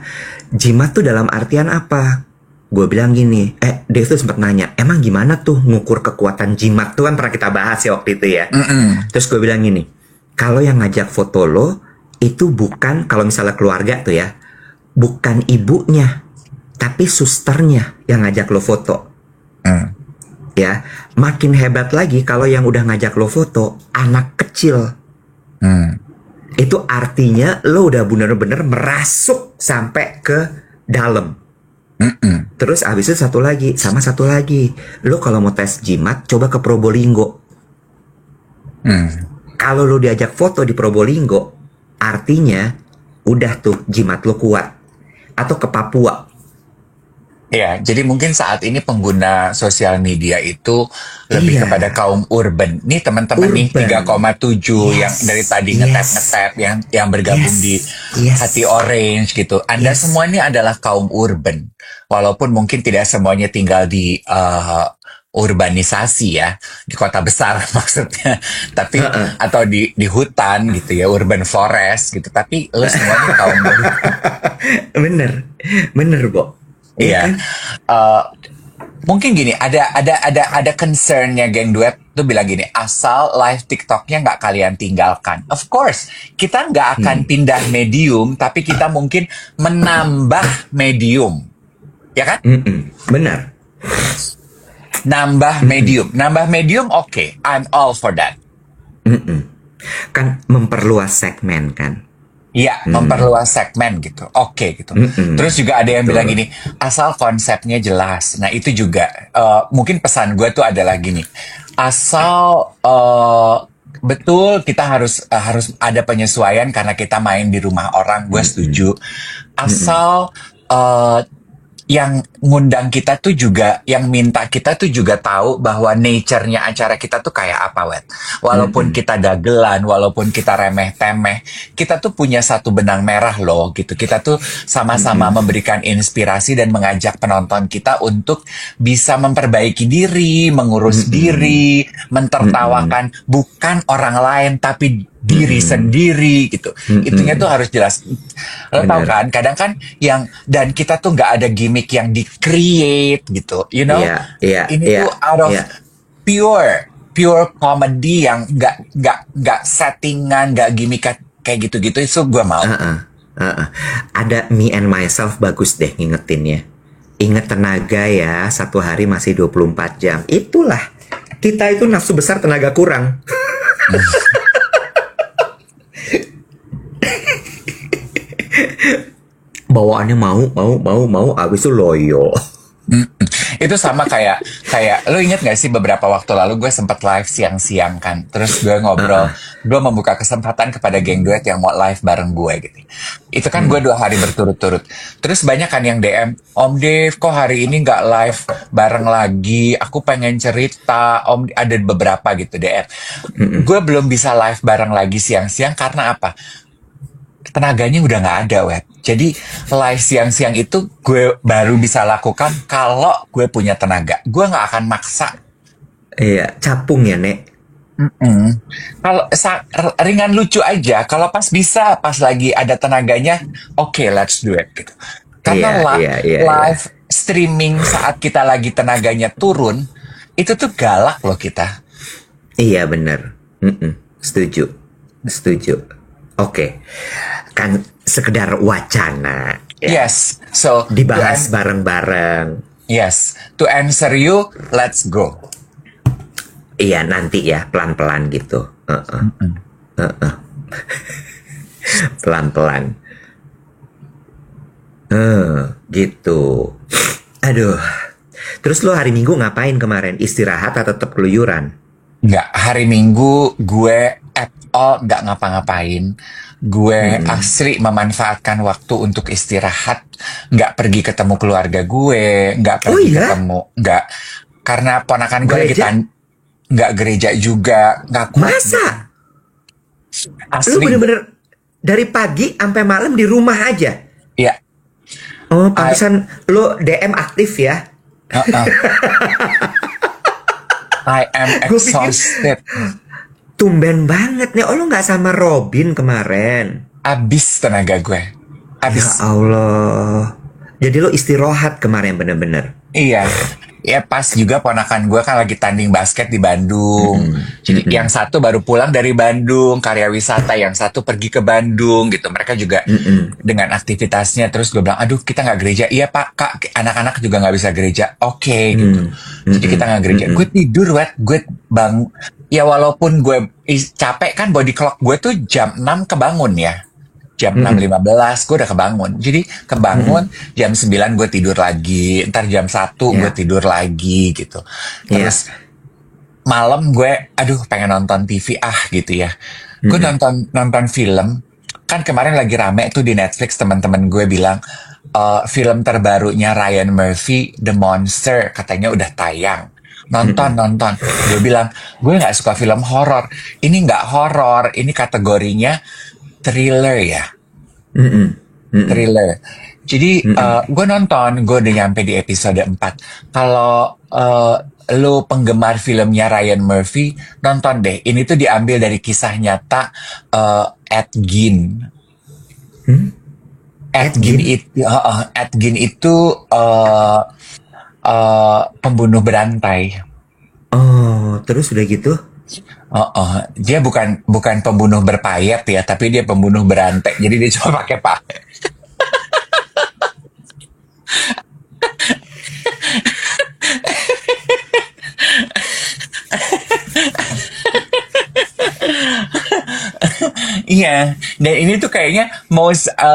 jimat tuh dalam artian apa? Gue bilang gini, Dev tuh sempat nanya, emang gimana tuh ngukur kekuatan jimat tuh, kan pernah kita bahas ya waktu itu ya. Mm-mm. Terus gue bilang gini, kalau yang ngajak foto lo itu bukan, kalau misalnya keluarga tuh ya, bukan ibunya, tapi susternya yang ngajak lo foto. Mm. Ya, makin hebat lagi kalau yang udah ngajak lo foto anak kecil. Mm. Itu artinya lo udah bener-bener merasuk sampai ke dalam. Mm-mm. Terus abis itu satu lagi, lo kalau mau tes jimat coba ke Probolinggo. Mm. Kalau lo diajak foto di Probolinggo, artinya udah tuh jimat lo kuat. Atau ke Papua. Ya, jadi mungkin saat ini pengguna sosial media itu lebih Iya. kepada kaum urban. Nih teman-teman nih Urban. 3,7 yang Yes. dari tadi Yes. ngetap-ngetap yang bergabung Yes. di Yes. Hati Orange gitu. Anda Yes. semua ini adalah kaum urban. Walaupun mungkin tidak semuanya tinggal di urbanisasi ya, di kota besar maksudnya. Tapi atau di hutan gitu ya, urban forest gitu. Tapi lo semuanya kaum urban. Bener, Bo. Iya. Kan? Mungkin gini, ada concernnya geng duet tuh bilang gini, asal live TikToknya nggak kalian tinggalkan. Of course, kita nggak akan pindah medium, tapi kita mungkin menambah medium, ya kan? Benar. Nambah medium, oke, I'm all for that. Kan memperluas segmen kan. Iya, memperluas segmen gitu. Oke gitu. Terus juga ada yang bilang gini, asal konsepnya jelas. Nah, itu juga mungkin pesan gue tuh adalah gini. Asal betul kita harus ada penyesuaian karena kita main di rumah orang, gue setuju. Asal yang ngundang kita tuh juga, yang minta kita tuh juga tahu bahwa nature-nya acara kita tuh kayak apa, Wet. Walaupun kita dagelan, walaupun kita remeh-temeh, kita tuh punya satu benang merah loh, gitu. Kita tuh sama-sama memberikan inspirasi dan mengajak penonton kita untuk bisa memperbaiki diri, mengurus diri, mentertawakan bukan orang lain, tapi diri sendiri gitu. Itunya tuh harus jelas. Lo tau kan, kadang kan yang, dan kita tuh nggak ada gimmick yang di-create gitu, you know? Ini tuh out of pure comedy yang nggak settingan, nggak gimmick kayak gitu-gitu. Itu gue mau. Ada Me and Myself, bagus deh ngingetinnya. Ingat tenaga ya, satu hari masih 24 jam. Itulah, kita itu nafsu besar tenaga kurang. Bawaannya mau, abis itu loyo. Itu sama kayak lo inget gak sih beberapa waktu lalu gue sempat live siang-siang kan, terus gue ngobrol, gue membuka kesempatan kepada geng duet yang mau live bareng gue gitu. Itu kan gue 2 hari berturut-turut, terus banyak kan yang DM, Om Dev kok hari ini nggak live bareng lagi, aku pengen cerita Om. Ada beberapa gitu DM. Gue belum bisa live bareng lagi siang-siang karena apa? Tenaganya udah nggak ada, Wet. Jadi live siang-siang itu gue baru bisa lakukan kalau gue punya tenaga. Gue nggak akan maksa. Iya, capung ya, Nek. Kalau ringan lucu aja. Kalau pas bisa, pas lagi ada tenaganya, oke, let's do it. Gitu. Karena live streaming saat kita lagi tenaganya turun, itu tuh galak loh kita. Iya, bener. Setuju. Oke. Kan sekedar wacana. Ya. Yes. So Dibahas bareng-bareng. Yes. To answer you, let's go. Iya, nanti ya, pelan-pelan gitu. Pelan-pelan. Gitu. Aduh. Terus lo hari Minggu ngapain kemarin? Istirahat atau tetap keluyuran? Nggak, hari Minggu gue at all nggak ngapa-ngapain. Gue asli memanfaatkan waktu untuk istirahat. Nggak pergi ketemu keluarga gue, nggak pergi ketemu, nggak. Karena ponakan gue lagi nggak gereja juga, nggak kuat. Masa? Asli. Lu bener-bener dari pagi sampai malam di rumah aja. Iya. Oh, pantesan lo DM aktif ya. I am Gue pikir exhausted. tumben banget nih. Oh, lo nggak sama Robin kemarin? Abis tenaga gue. Ya Abis. Allah. Jadi lo istirahat kemarin bener-bener. Iya. Ya pas juga ponakan gue kan lagi tanding basket di Bandung. Jadi yang satu baru pulang dari Bandung, karya wisata. Yang satu pergi ke Bandung gitu. Mereka juga dengan aktivitasnya. Terus gue bilang, aduh kita nggak gereja. Iya pak, kak anak-anak juga nggak bisa gereja. Oke gitu. Jadi kita nggak gereja. Gue tidur, gue bang. Ya walaupun gue capek kan, body clock gue tuh jam 6 kebangun ya. Jam 6.15 gue udah kebangun. Jadi kebangun jam 9 gue tidur lagi. Ntar jam 1 gue tidur lagi gitu. Terus malam gue aduh pengen nonton TV gitu ya. Gue nonton film. Kan kemarin lagi rame tuh di Netflix, teman-teman gue bilang film terbarunya Ryan Murphy, The Monster, katanya udah tayang. Nonton. Gue bilang, gue nggak suka film horor. Ini nggak horor, ini kategorinya thriller ya. Thriller. Jadi gue nonton, gue udah nyampe di episode 4. Kalau lu penggemar filmnya Ryan Murphy, nonton deh. Ini tuh diambil dari kisah nyata Ed Gein. Ed Gein itu pembunuh berantai. Oh, terus udah gitu? Dia bukan pembunuh berpayet ya, tapi dia pembunuh berantai. Jadi dia cuma pakai payet. Iya, dan ini tuh kayaknya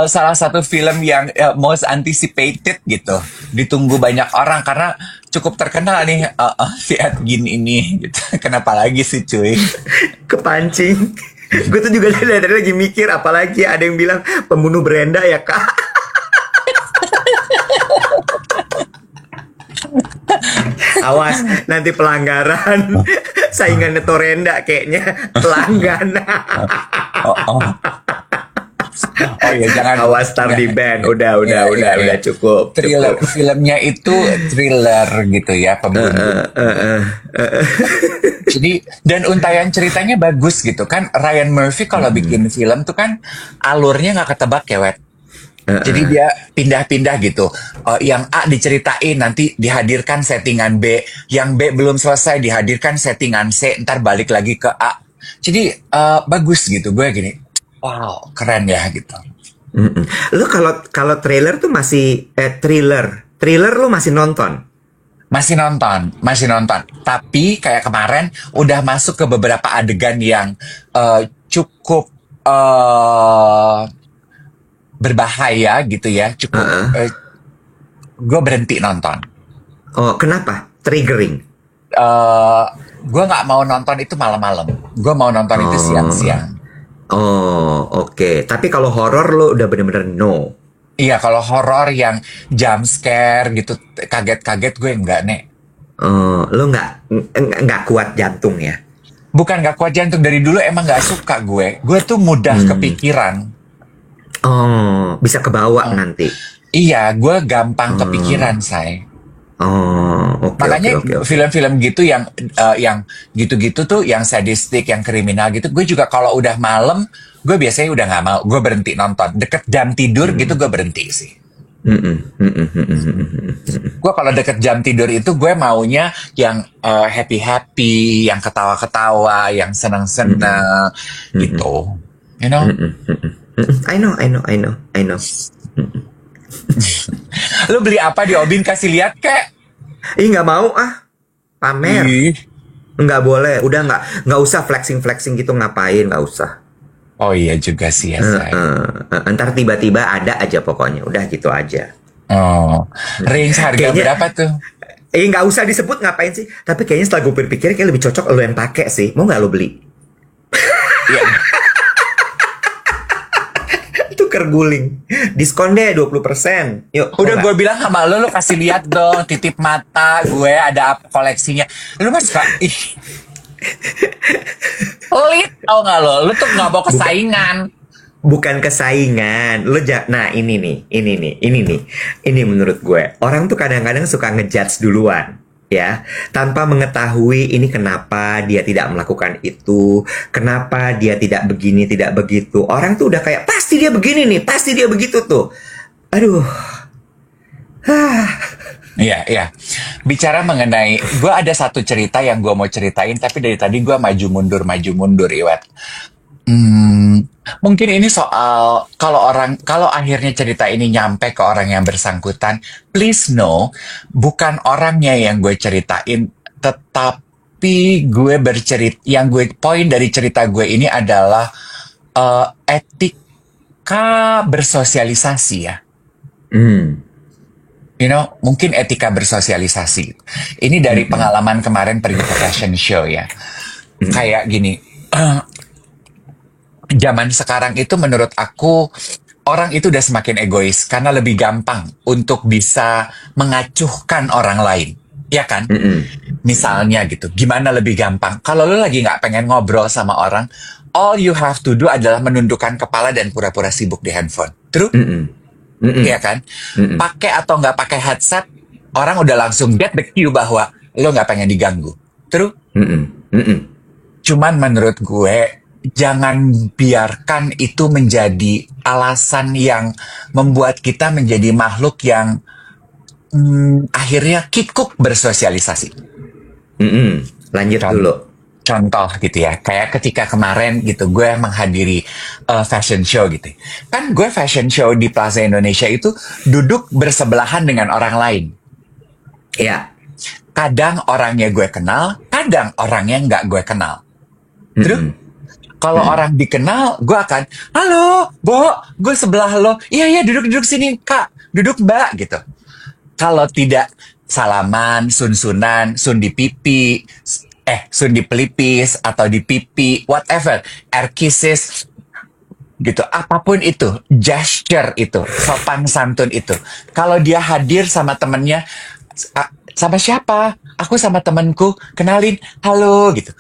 salah satu film yang most anticipated gitu, ditunggu banyak orang karena cukup terkenal nih si Ed Gein ini. Gitu. Kenapa lagi sih cuy? Kepancing. Gue tuh juga dari lagi mikir, apalagi ada yang bilang pembunuh Brenda ya kak. Awas nanti pelanggaran. Saingannya Torenda kayaknya pelanggan. Oh ya jangan. Awas tar di band. Udah cukup. Thriller, filmnya itu thriller gitu ya, pembunuh. Jadi dan untayan ceritanya bagus gitu kan. Ryan Murphy kalau bikin film tuh kan alurnya nggak ketebak ya, Wet. Jadi dia pindah-pindah gitu. Yang A diceritain, nanti dihadirkan settingan B. Yang B belum selesai, dihadirkan settingan C. Ntar balik lagi ke A. Jadi bagus gitu. Gue gini, wow, keren ya gitu. Lu kalau trailer tuh masih thriller lu masih nonton? Masih nonton. Tapi kayak kemarin udah masuk ke beberapa adegan yang cukup berbahaya gitu ya, cukup gue berhenti nonton. Oh, kenapa? Triggering? Gue nggak mau nonton itu malam-malam. Gue mau nonton itu siang-siang. Oh, oke. Tapi kalau horor lo udah bener-bener no? Iya, kalau horor yang jump scare gitu, kaget-kaget gue enggak, Nek. Lo nggak kuat jantung ya? Bukan nggak kuat jantung, dari dulu emang nggak suka gue. Gue tuh mudah kepikiran. Oh, bisa kebawa nanti. Iya, gue gampang kepikiran, say. Oh, oke. Makanya film-film gitu yang gitu-gitu tuh, yang sadistik, yang kriminal gitu, gue juga kalau udah malam, gue biasanya udah nggak mau, gue berhenti nonton. Deket jam tidur gitu gue berhenti sih. Gue kalau deket jam tidur itu gue maunya yang happy-happy, yang ketawa-ketawa, yang senang-senang gitu. You know? I know. Lu beli apa di Obin, kasih lihat kek? Ih, nggak mau pamer. Nggak boleh, udah nggak usah flexing gitu, ngapain, nggak usah. Oh iya juga sih ya, say. Ntar tiba-tiba ada aja pokoknya, udah gitu aja. Oh, range harga berapa tuh? Nggak usah disebut, ngapain sih? Tapi kayaknya setelah gue pikir kayak lebih cocok lo yang pakai sih. Mau nggak lo beli? Iya. Tuker guling. Diskon deh 20%. Yuk. Udah gue bilang sama lo kasih lihat dong, titip mata gue ada apa koleksinya. Lu mah suka pelit tau gak lo? Lu tuh gak mau kesaingan. bukan kesaingan. Nah ini menurut gue. Orang tuh kadang-kadang suka ngejudge duluan, ya, tanpa mengetahui ini kenapa dia tidak melakukan itu, kenapa dia tidak begini, tidak begitu. Orang tuh udah kayak pasti dia begini nih, pasti dia begitu tuh. Aduh. Iya, iya. Bicara mengenai, gue ada satu cerita yang gue mau ceritain, tapi dari tadi gue maju mundur, Iwet. Mungkin ini soal kalau akhirnya cerita ini nyampe ke orang yang bersangkutan, please know, bukan orangnya yang gue ceritain, tetapi poin dari cerita gue ini adalah etika bersosialisasi ya. Mungkin etika bersosialisasi. Ini dari pengalaman kemarin pergi ke fashion show ya. Kayak gini, zaman sekarang itu menurut aku, orang itu udah semakin egois karena lebih gampang untuk bisa mengacuhkan orang lain. Ya kan? Misalnya gitu, gimana lebih gampang? Kalau lo lagi nggak pengen ngobrol sama orang, all you have to do adalah menundukkan kepala dan pura-pura sibuk di handphone. True? Iya kan? Pakai atau nggak pakai headset, orang udah langsung get the cue bahwa lo nggak pengen diganggu. True? Cuman menurut gue, jangan biarkan itu menjadi alasan yang membuat kita menjadi makhluk yang akhirnya kikuk bersosialisasi. Lanjut dulu. Contoh gitu ya, kayak ketika kemarin gitu gue menghadiri fashion show gitu. Kan gue fashion show di Plaza Indonesia itu duduk bersebelahan dengan orang lain. Iya. Kadang orangnya gue kenal, kadang orangnya nggak gue kenal. Terus kalau orang dikenal, gue akan, halo, Bo, gue sebelah lo. Iya, duduk sini, Kak. Duduk, Mbak, gitu. Kalau tidak, salaman, sun-sunan, sun di pipi, sun di pelipis, atau di pipi, whatever. Air kisses, gitu. Apapun itu, gesture itu, sopan santun itu. Kalau dia hadir sama temennya, sama siapa? Aku sama temenku, kenalin, halo, gitu.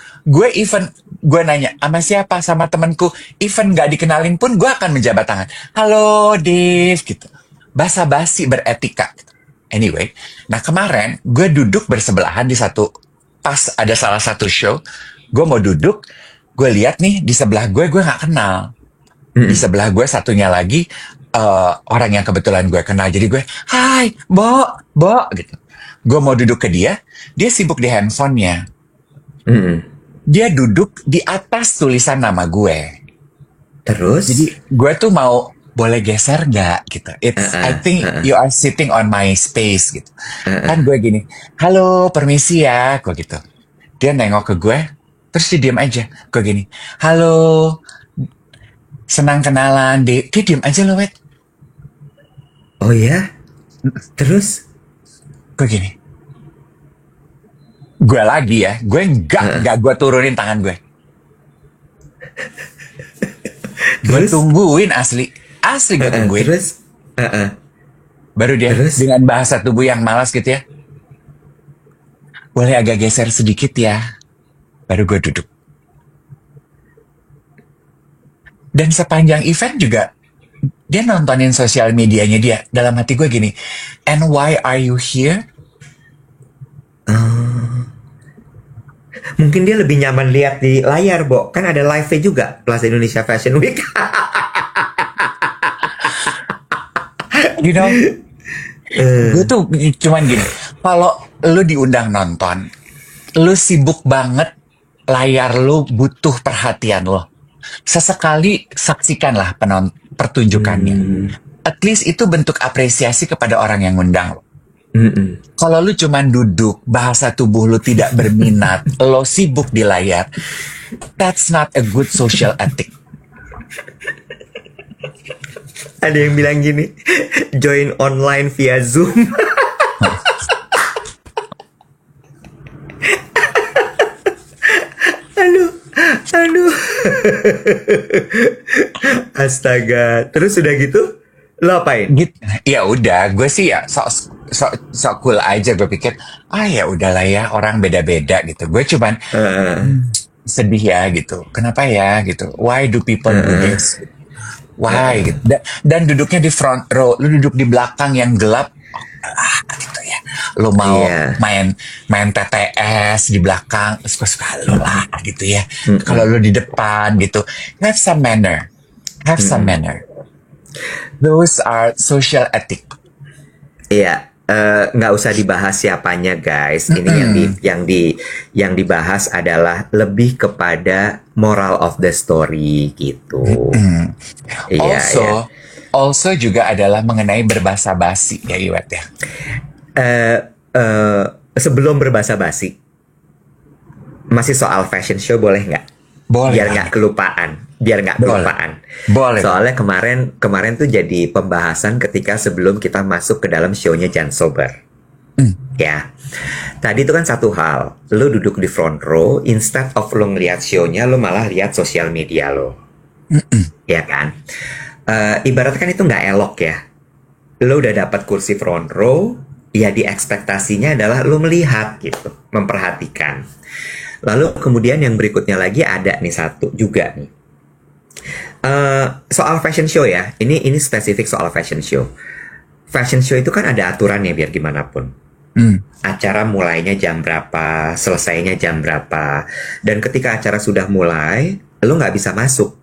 Gue nanya, sama siapa? Sama temenku. Even gak dikenalin pun, gue akan menjabat tangan. Halo, Dave, gitu. Basa-basi beretika. Gitu. Anyway, nah kemarin, gue duduk bersebelahan pas ada salah satu show, gue mau duduk, gue lihat nih, di sebelah gue gak kenal. Di sebelah gue satunya lagi, orang yang kebetulan gue kenal. Jadi gue, hai, Bo, gitu. Gue mau duduk ke dia sibuk di handphonenya. Dia duduk di atas tulisan nama gue. Terus? Jadi gue tuh mau, boleh geser gak? Gitu. I think you are sitting on my space gitu. Kan gue gini, halo, permisi ya, gue gitu. Dia nengok ke gue, terus dia diem aja. Gue gini, halo, senang kenalan. Dia diem aja loh, Wet. Oh ya? Terus? Gue gini, gue lagi ya, gue nggak gue turunin tangan gue. Gue tungguin asli gue tungguin. Terus? Baru dia dengan bahasa tubuh yang malas gitu ya, boleh agak geser sedikit ya. Baru gue duduk. Dan sepanjang event juga dia nontonin sosial medianya dia. Dalam hati gue gini, and why are you here? Mungkin dia lebih nyaman lihat di layar, Bo. Kan ada live-nya juga, Plaza Indonesia Fashion Week. Gue tuh cuman gini, kalau lu diundang nonton, lu sibuk banget, layar lu butuh perhatian lo. Sesekali saksikanlah pertunjukannya. At least itu bentuk apresiasi kepada orang yang ngundang lo. Kalau lu cuman duduk, bahasa tubuh lu tidak berminat, lo sibuk di layar, that's not a good social ethic. Ada yang bilang gini, join online via Zoom. Aduh. Astaga. Terus udah gitu, lo apain? Ya udah, gue sih ya sok cool aja. Gue pikir, ya udahlah ya, orang beda-beda gitu. Gue cuman sedih ya gitu. Kenapa ya gitu? Why do people do this? Why? Gitu. Dan duduknya di front row, lu duduk di belakang yang gelap, gitu ya. Lu mau Iya. main TTS di belakang, suka-suka lu lah, gitu ya. Kalau lu di depan, gitu, have some manner, have some manner. Those are social ethic. Iya, nggak usah dibahas siapanya guys. Ini yang dibahas adalah lebih kepada moral of the story gitu. Iya, Also, ya. also juga adalah mengenai berbahasa basi ya Iwet ya. Sebelum berbahasa basi, masih soal fashion show boleh nggak? Boleh. Biar nggak kelupaan. Boleh. Soalnya kemarin tuh jadi pembahasan ketika sebelum kita masuk ke dalam show-nya Jan Sober. Ya. Tadi itu kan satu hal. Lo duduk di front row, instead of lo ngeliat show-nya, lo malah lihat sosial media lo. Ya kan? Ibaratkan itu nggak elok ya. Lo udah dapat kursi front row, ya di ekspektasinya adalah lo melihat gitu, memperhatikan. Lalu kemudian yang berikutnya lagi ada nih satu juga nih. Soal fashion show ya, ini spesifik soal fashion show. Fashion show itu kan ada aturannya biar gimana pun. Acara mulainya jam berapa, selesainya jam berapa. Dan ketika acara sudah mulai, lo nggak bisa masuk.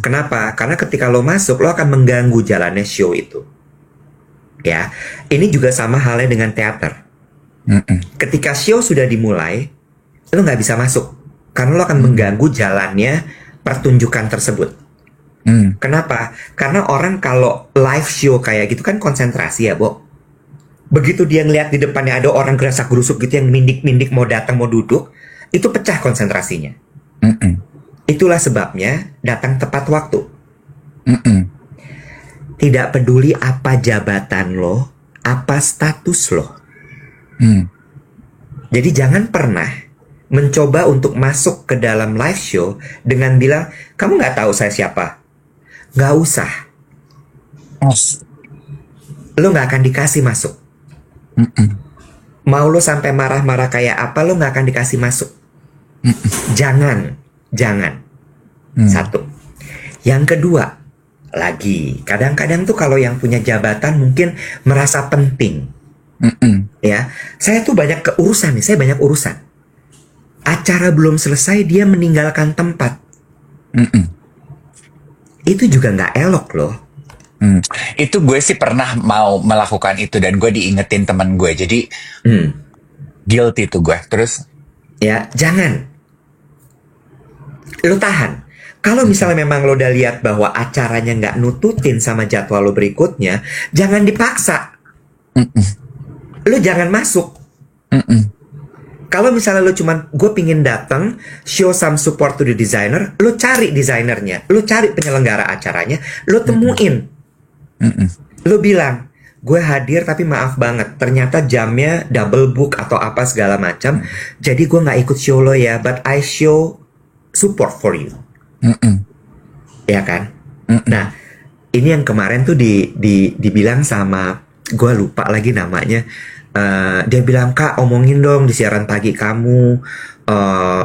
Kenapa? Karena ketika lo masuk, lo akan mengganggu jalannya show itu. Ya, ini juga sama halnya dengan teater. Ketika show sudah dimulai, lo nggak bisa masuk. Karena lo akan mengganggu jalannya pertunjukan tersebut. Kenapa? Karena orang kalau live show kayak gitu kan konsentrasi ya, Bo. Begitu dia ngeliat di depannya ada orang gerasak-gerusuk gitu yang mindik-mindik mau datang mau duduk, itu pecah konsentrasinya. Itulah sebabnya datang tepat waktu. Tidak peduli apa jabatan lo, apa status lo. Jadi jangan pernah mencoba untuk masuk ke dalam live show dengan bilang, kamu nggak tahu saya siapa. Nggak usah. Lo nggak akan dikasih masuk. Mau lo sampai marah-marah kayak apa, lo nggak akan dikasih masuk. Jangan. Satu. Yang kedua, lagi kadang-kadang tuh kalau yang punya jabatan mungkin merasa penting. Ya, saya tuh banyak keurusan nih, saya banyak urusan. Acara belum selesai dia meninggalkan tempat. Itu juga nggak elok loh. Itu gue sih pernah mau melakukan itu dan gue diingetin teman gue, jadi guilty tuh gue. Terus ya jangan, lo tahan. Kalau misalnya memang lo udah lihat bahwa acaranya nggak nututin sama jadwal lo berikutnya, jangan dipaksa. Lo jangan masuk. Kalau misalnya lo cuman, gue pingin datang, show some support to the designer, lo cari desainernya, lo cari penyelenggara acaranya, lo temuin. Lo bilang, gue hadir tapi maaf banget, ternyata jamnya double book atau apa segala macam, jadi gue nggak ikut show lo ya, but I show support for you. Ya kan? Nah, ini yang kemarin tuh dibilang sama, gue lupa lagi namanya. Dia bilang, Kak, omongin dong di siaran pagi kamu,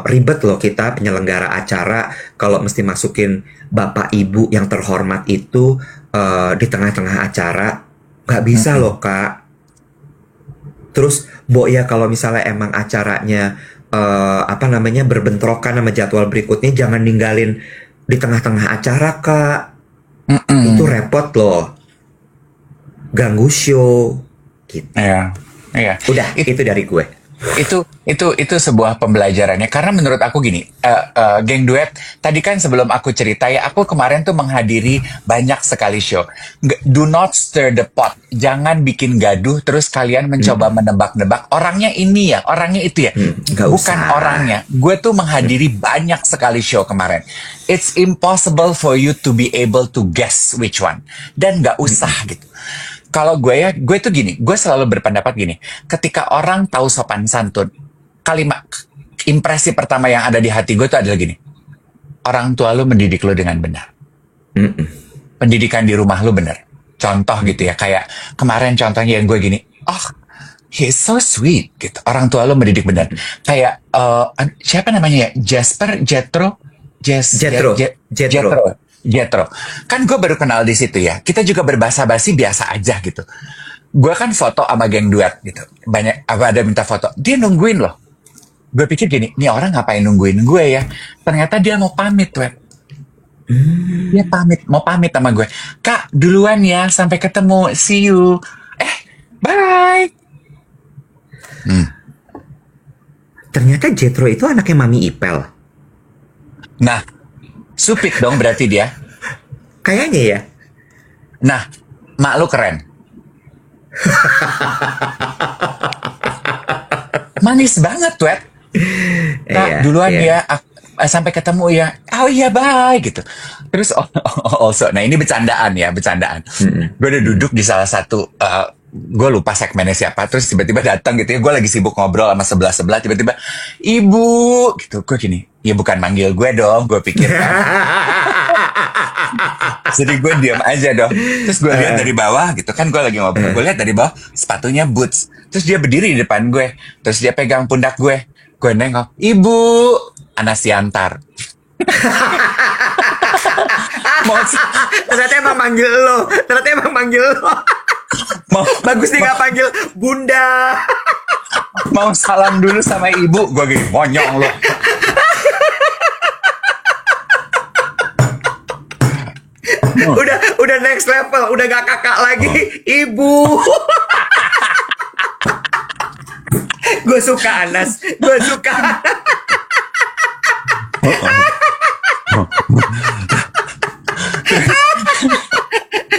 ribet loh kita penyelenggara acara kalau mesti masukin bapak ibu yang terhormat itu di tengah-tengah acara. Gak bisa loh, Kak. Terus, Bo, ya kalau misalnya emang acaranya berbentrokan sama jadwal berikutnya, jangan ninggalin di tengah-tengah acara, Kak. Itu repot loh, ganggu show gitu. Iya. Udah, itu dari gue. Itu sebuah pembelajarannya, karena menurut aku gini, geng duet tadi kan sebelum aku cerita ya, aku kemarin tuh menghadiri banyak sekali show. Do not stir the pot, jangan bikin gaduh terus kalian mencoba menebak-nebak orangnya ini ya, orangnya itu ya. Bukan usah. orangnya. Gue tuh menghadiri banyak sekali show kemarin. It's impossible for you to be able to guess which one, dan nggak usah gitu. Kalau gue tuh gini, gue selalu berpendapat gini, ketika orang tahu sopan santun, kalimat impresi pertama yang ada di hati gue tuh adalah gini, orang tua lu mendidik lu dengan benar, pendidikan di rumah lu benar. Contoh gitu ya, kayak kemarin contohnya yang gue gini, he's so sweet gitu, orang tua lu mendidik benar. Kayak siapa namanya ya, Jethro. Jethro. Kan gue baru kenal di situ ya. Kita juga berbahasa basi biasa aja gitu. Gue kan foto sama geng duet gitu. Banyak ada minta foto. Dia nungguin loh. Gue pikir gini, nih orang ngapain nungguin gue ya? Ternyata dia mau pamit, Web. Dia mau pamit sama gue. Kak, duluan ya, sampai ketemu, see you. Bye. Ternyata Jethro itu anaknya Mami Ipel. Nah, supit dong berarti dia. Kayaknya ya. Nah, mak lu keren. Manis banget, Web. Kak, duluan ya, sampai ketemu ya. Oh iya, bye gitu. Terus also, nah ini bercandaan ya, bercandaan. Gue udah duduk di salah satu, gue lupa segmennya siapa. Terus tiba-tiba datang gitu ya. Gue lagi sibuk ngobrol sama sebelah-sebelah. Tiba-tiba, ibu, gitu. Gue gini, ya bukan manggil gue dong. Gue pikir kan. Jadi gue diam aja dong. Terus gue lihat dari bawah gitu kan, gue lagi ngobrol. Gue lihat dari bawah sepatunya boots. Terus dia berdiri di depan gue. Terus dia pegang pundak gue. Gue nengok, ibu, Anas Siantar. Ternyata emang manggil lo. Bagus dia gak panggil bunda. Mau salam dulu sama ibu. Gue gini, monyong lo. Udah next level, udah gak kakak lagi, ibu. Gue suka Anas, gue suka.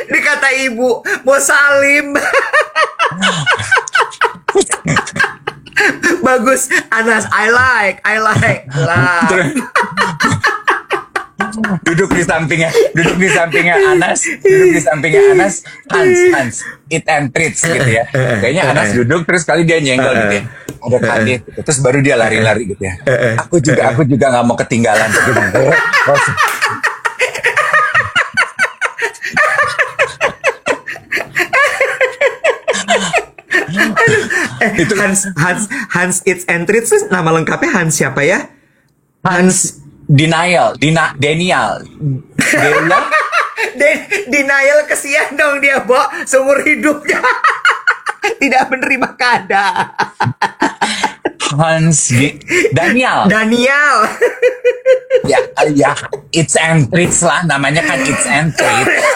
Dikata ibu, mau salim. Bagus, Anas, I like. Lah. Duduk di sampingnya Anas, Hans, eat and treats gitu ya. Kayaknya Anas duduk terus kali dia nyenggol gitu ya. Ada kaget gitu. Terus baru dia lari-lari gitu ya. Aku juga nggak mau ketinggalan gitu. Itu Hans eats and treats, nama lengkapnya Hans siapa ya? Hans Denial. Denial, kesian dong dia, Bo. Seumur hidupnya tidak menerima keadaan. Daniel. Ya, it's and treats lah, namanya kan it's and treats.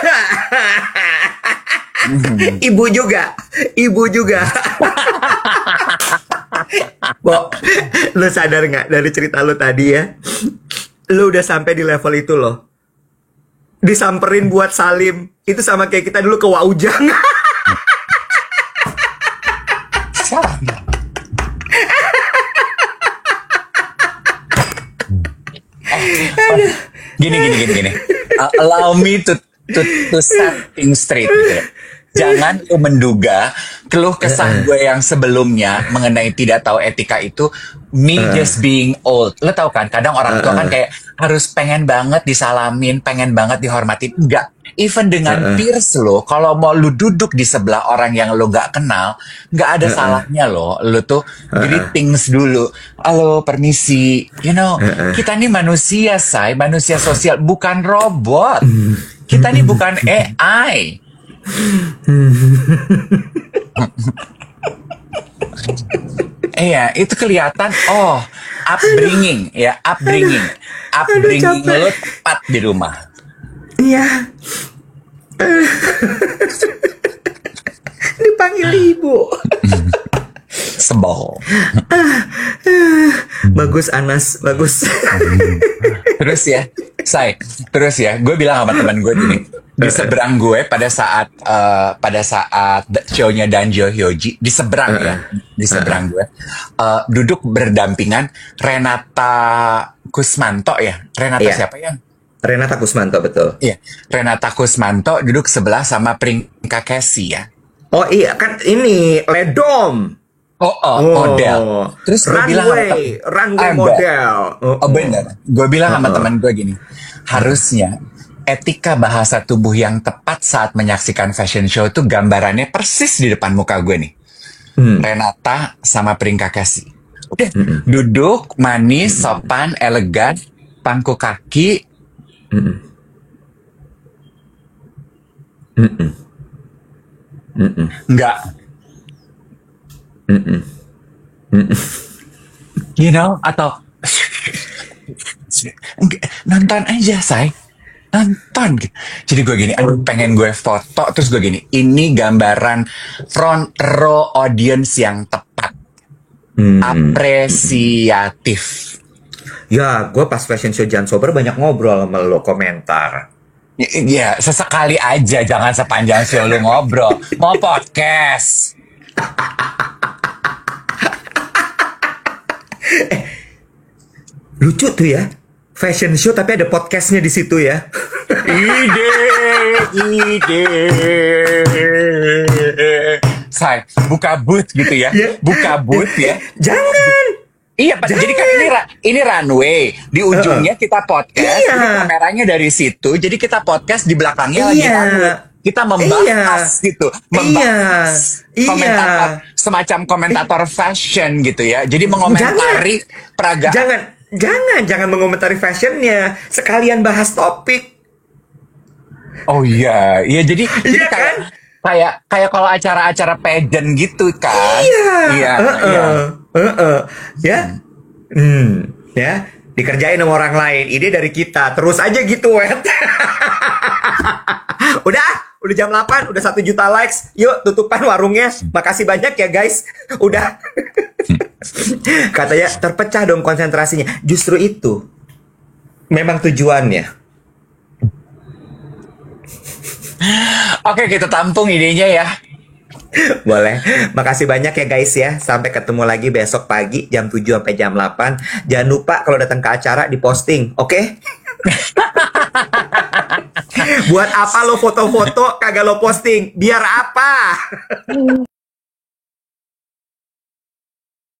Ibu juga. Bo, lu sadar nggak dari cerita lu tadi ya? Lu udah sampai di level itu loh. Disamperin buat salim. Itu sama kayak kita dulu ke Waujang. Gini. Allow me to set things straight gitu ya. Jangan lu menduga keluh kesah gue yang sebelumnya mengenai tidak tahu etika itu me just being old. Lo tau kan, kadang orang tua kan kayak harus pengen banget disalamin, pengen banget dihormatin. Enggak. Even dengan peers lo, kalau mau lu duduk di sebelah orang yang lo gak kenal, gak ada salahnya lo. Lo tuh greetings dulu. Halo, permisi. You know, kita nih manusia, manusia sosial, bukan robot. Kita nih bukan AI. Iya, itu kelihatan. Upbringing lo tepat di rumah. Iya. Dipanggil ibu. Sebel. Bagus Anas, bagus. Terus ya, gue bilang sama teman gue gini, di seberang gue pada saat show-nya Danjo Hyoji, di seberang gue, duduk berdampingan Renata Kusmanto ya. Siapa ya? Renata Kusmanto, betul. Iya, Renata Kusmanto duduk sebelah sama Priyanka Casey ya. Oh iya, kan ini Ledom. Model. Terus gue bilang runway model. Bener. Gue bilang sama teman gue gini, harusnya etika bahasa tubuh yang tepat saat menyaksikan fashion show itu gambarannya persis di depan muka gue nih. Renata sama Priyanka Casey. Udah duduk manis, sopan, elegan, pangku kaki. Mm-mm. Mm-mm. Enggak. Mm-mm. Mm-mm. You know, atau nonton aja, say. Nonton gitu. Jadi gue gini, aduh pengen gue foto, terus gue gini, ini gambaran front row audience yang tepat, Hmm. apresiatif. Ya, gue pas fashion show Jan Sober banyak ngobrol sama lo, komentar. Ya, sesekali aja, jangan sepanjang show lu ngobrol. Mau podcast. Lucu tuh ya, fashion show tapi ada podcastnya di situ ya. Ide, ide. Say, buka booth gitu ya. Ya. Buka booth ya. Jangan. Iya, Pak. Jadi kan ini runway. Di ujungnya kita podcast. Iya. Jadi kameranya dari situ. Jadi kita podcast di belakangnya lagi Iya. runway. Kita membahas gitu. Membahas Iya. komentator. Semacam komentator fashion gitu ya. Jadi mengomentari peragaan. Jangan mengomentari fashionnya. Sekalian bahas topik. Oh iya. Iya, jadi Iya kan? kayak kalau acara-acara pageant gitu kan. Iya. Iya. Ya. Ya. Dikerjain sama orang lain. Ide dari kita. Terus aja gitu, Wet. Udah jam 8, udah 1 juta likes. Yuk, tutupan warungnya. Makasih banyak ya, guys. Udah. Katanya terpecah dong konsentrasinya. Justru itu memang tujuannya. Oke, kita tampung idenya ya. Boleh. Makasih banyak ya guys ya. Sampai ketemu lagi besok pagi jam 7 sampai jam 8. Jangan lupa kalau datang ke acara diposting, oke? Buat apa lo foto-foto kagak lo posting? Biar apa?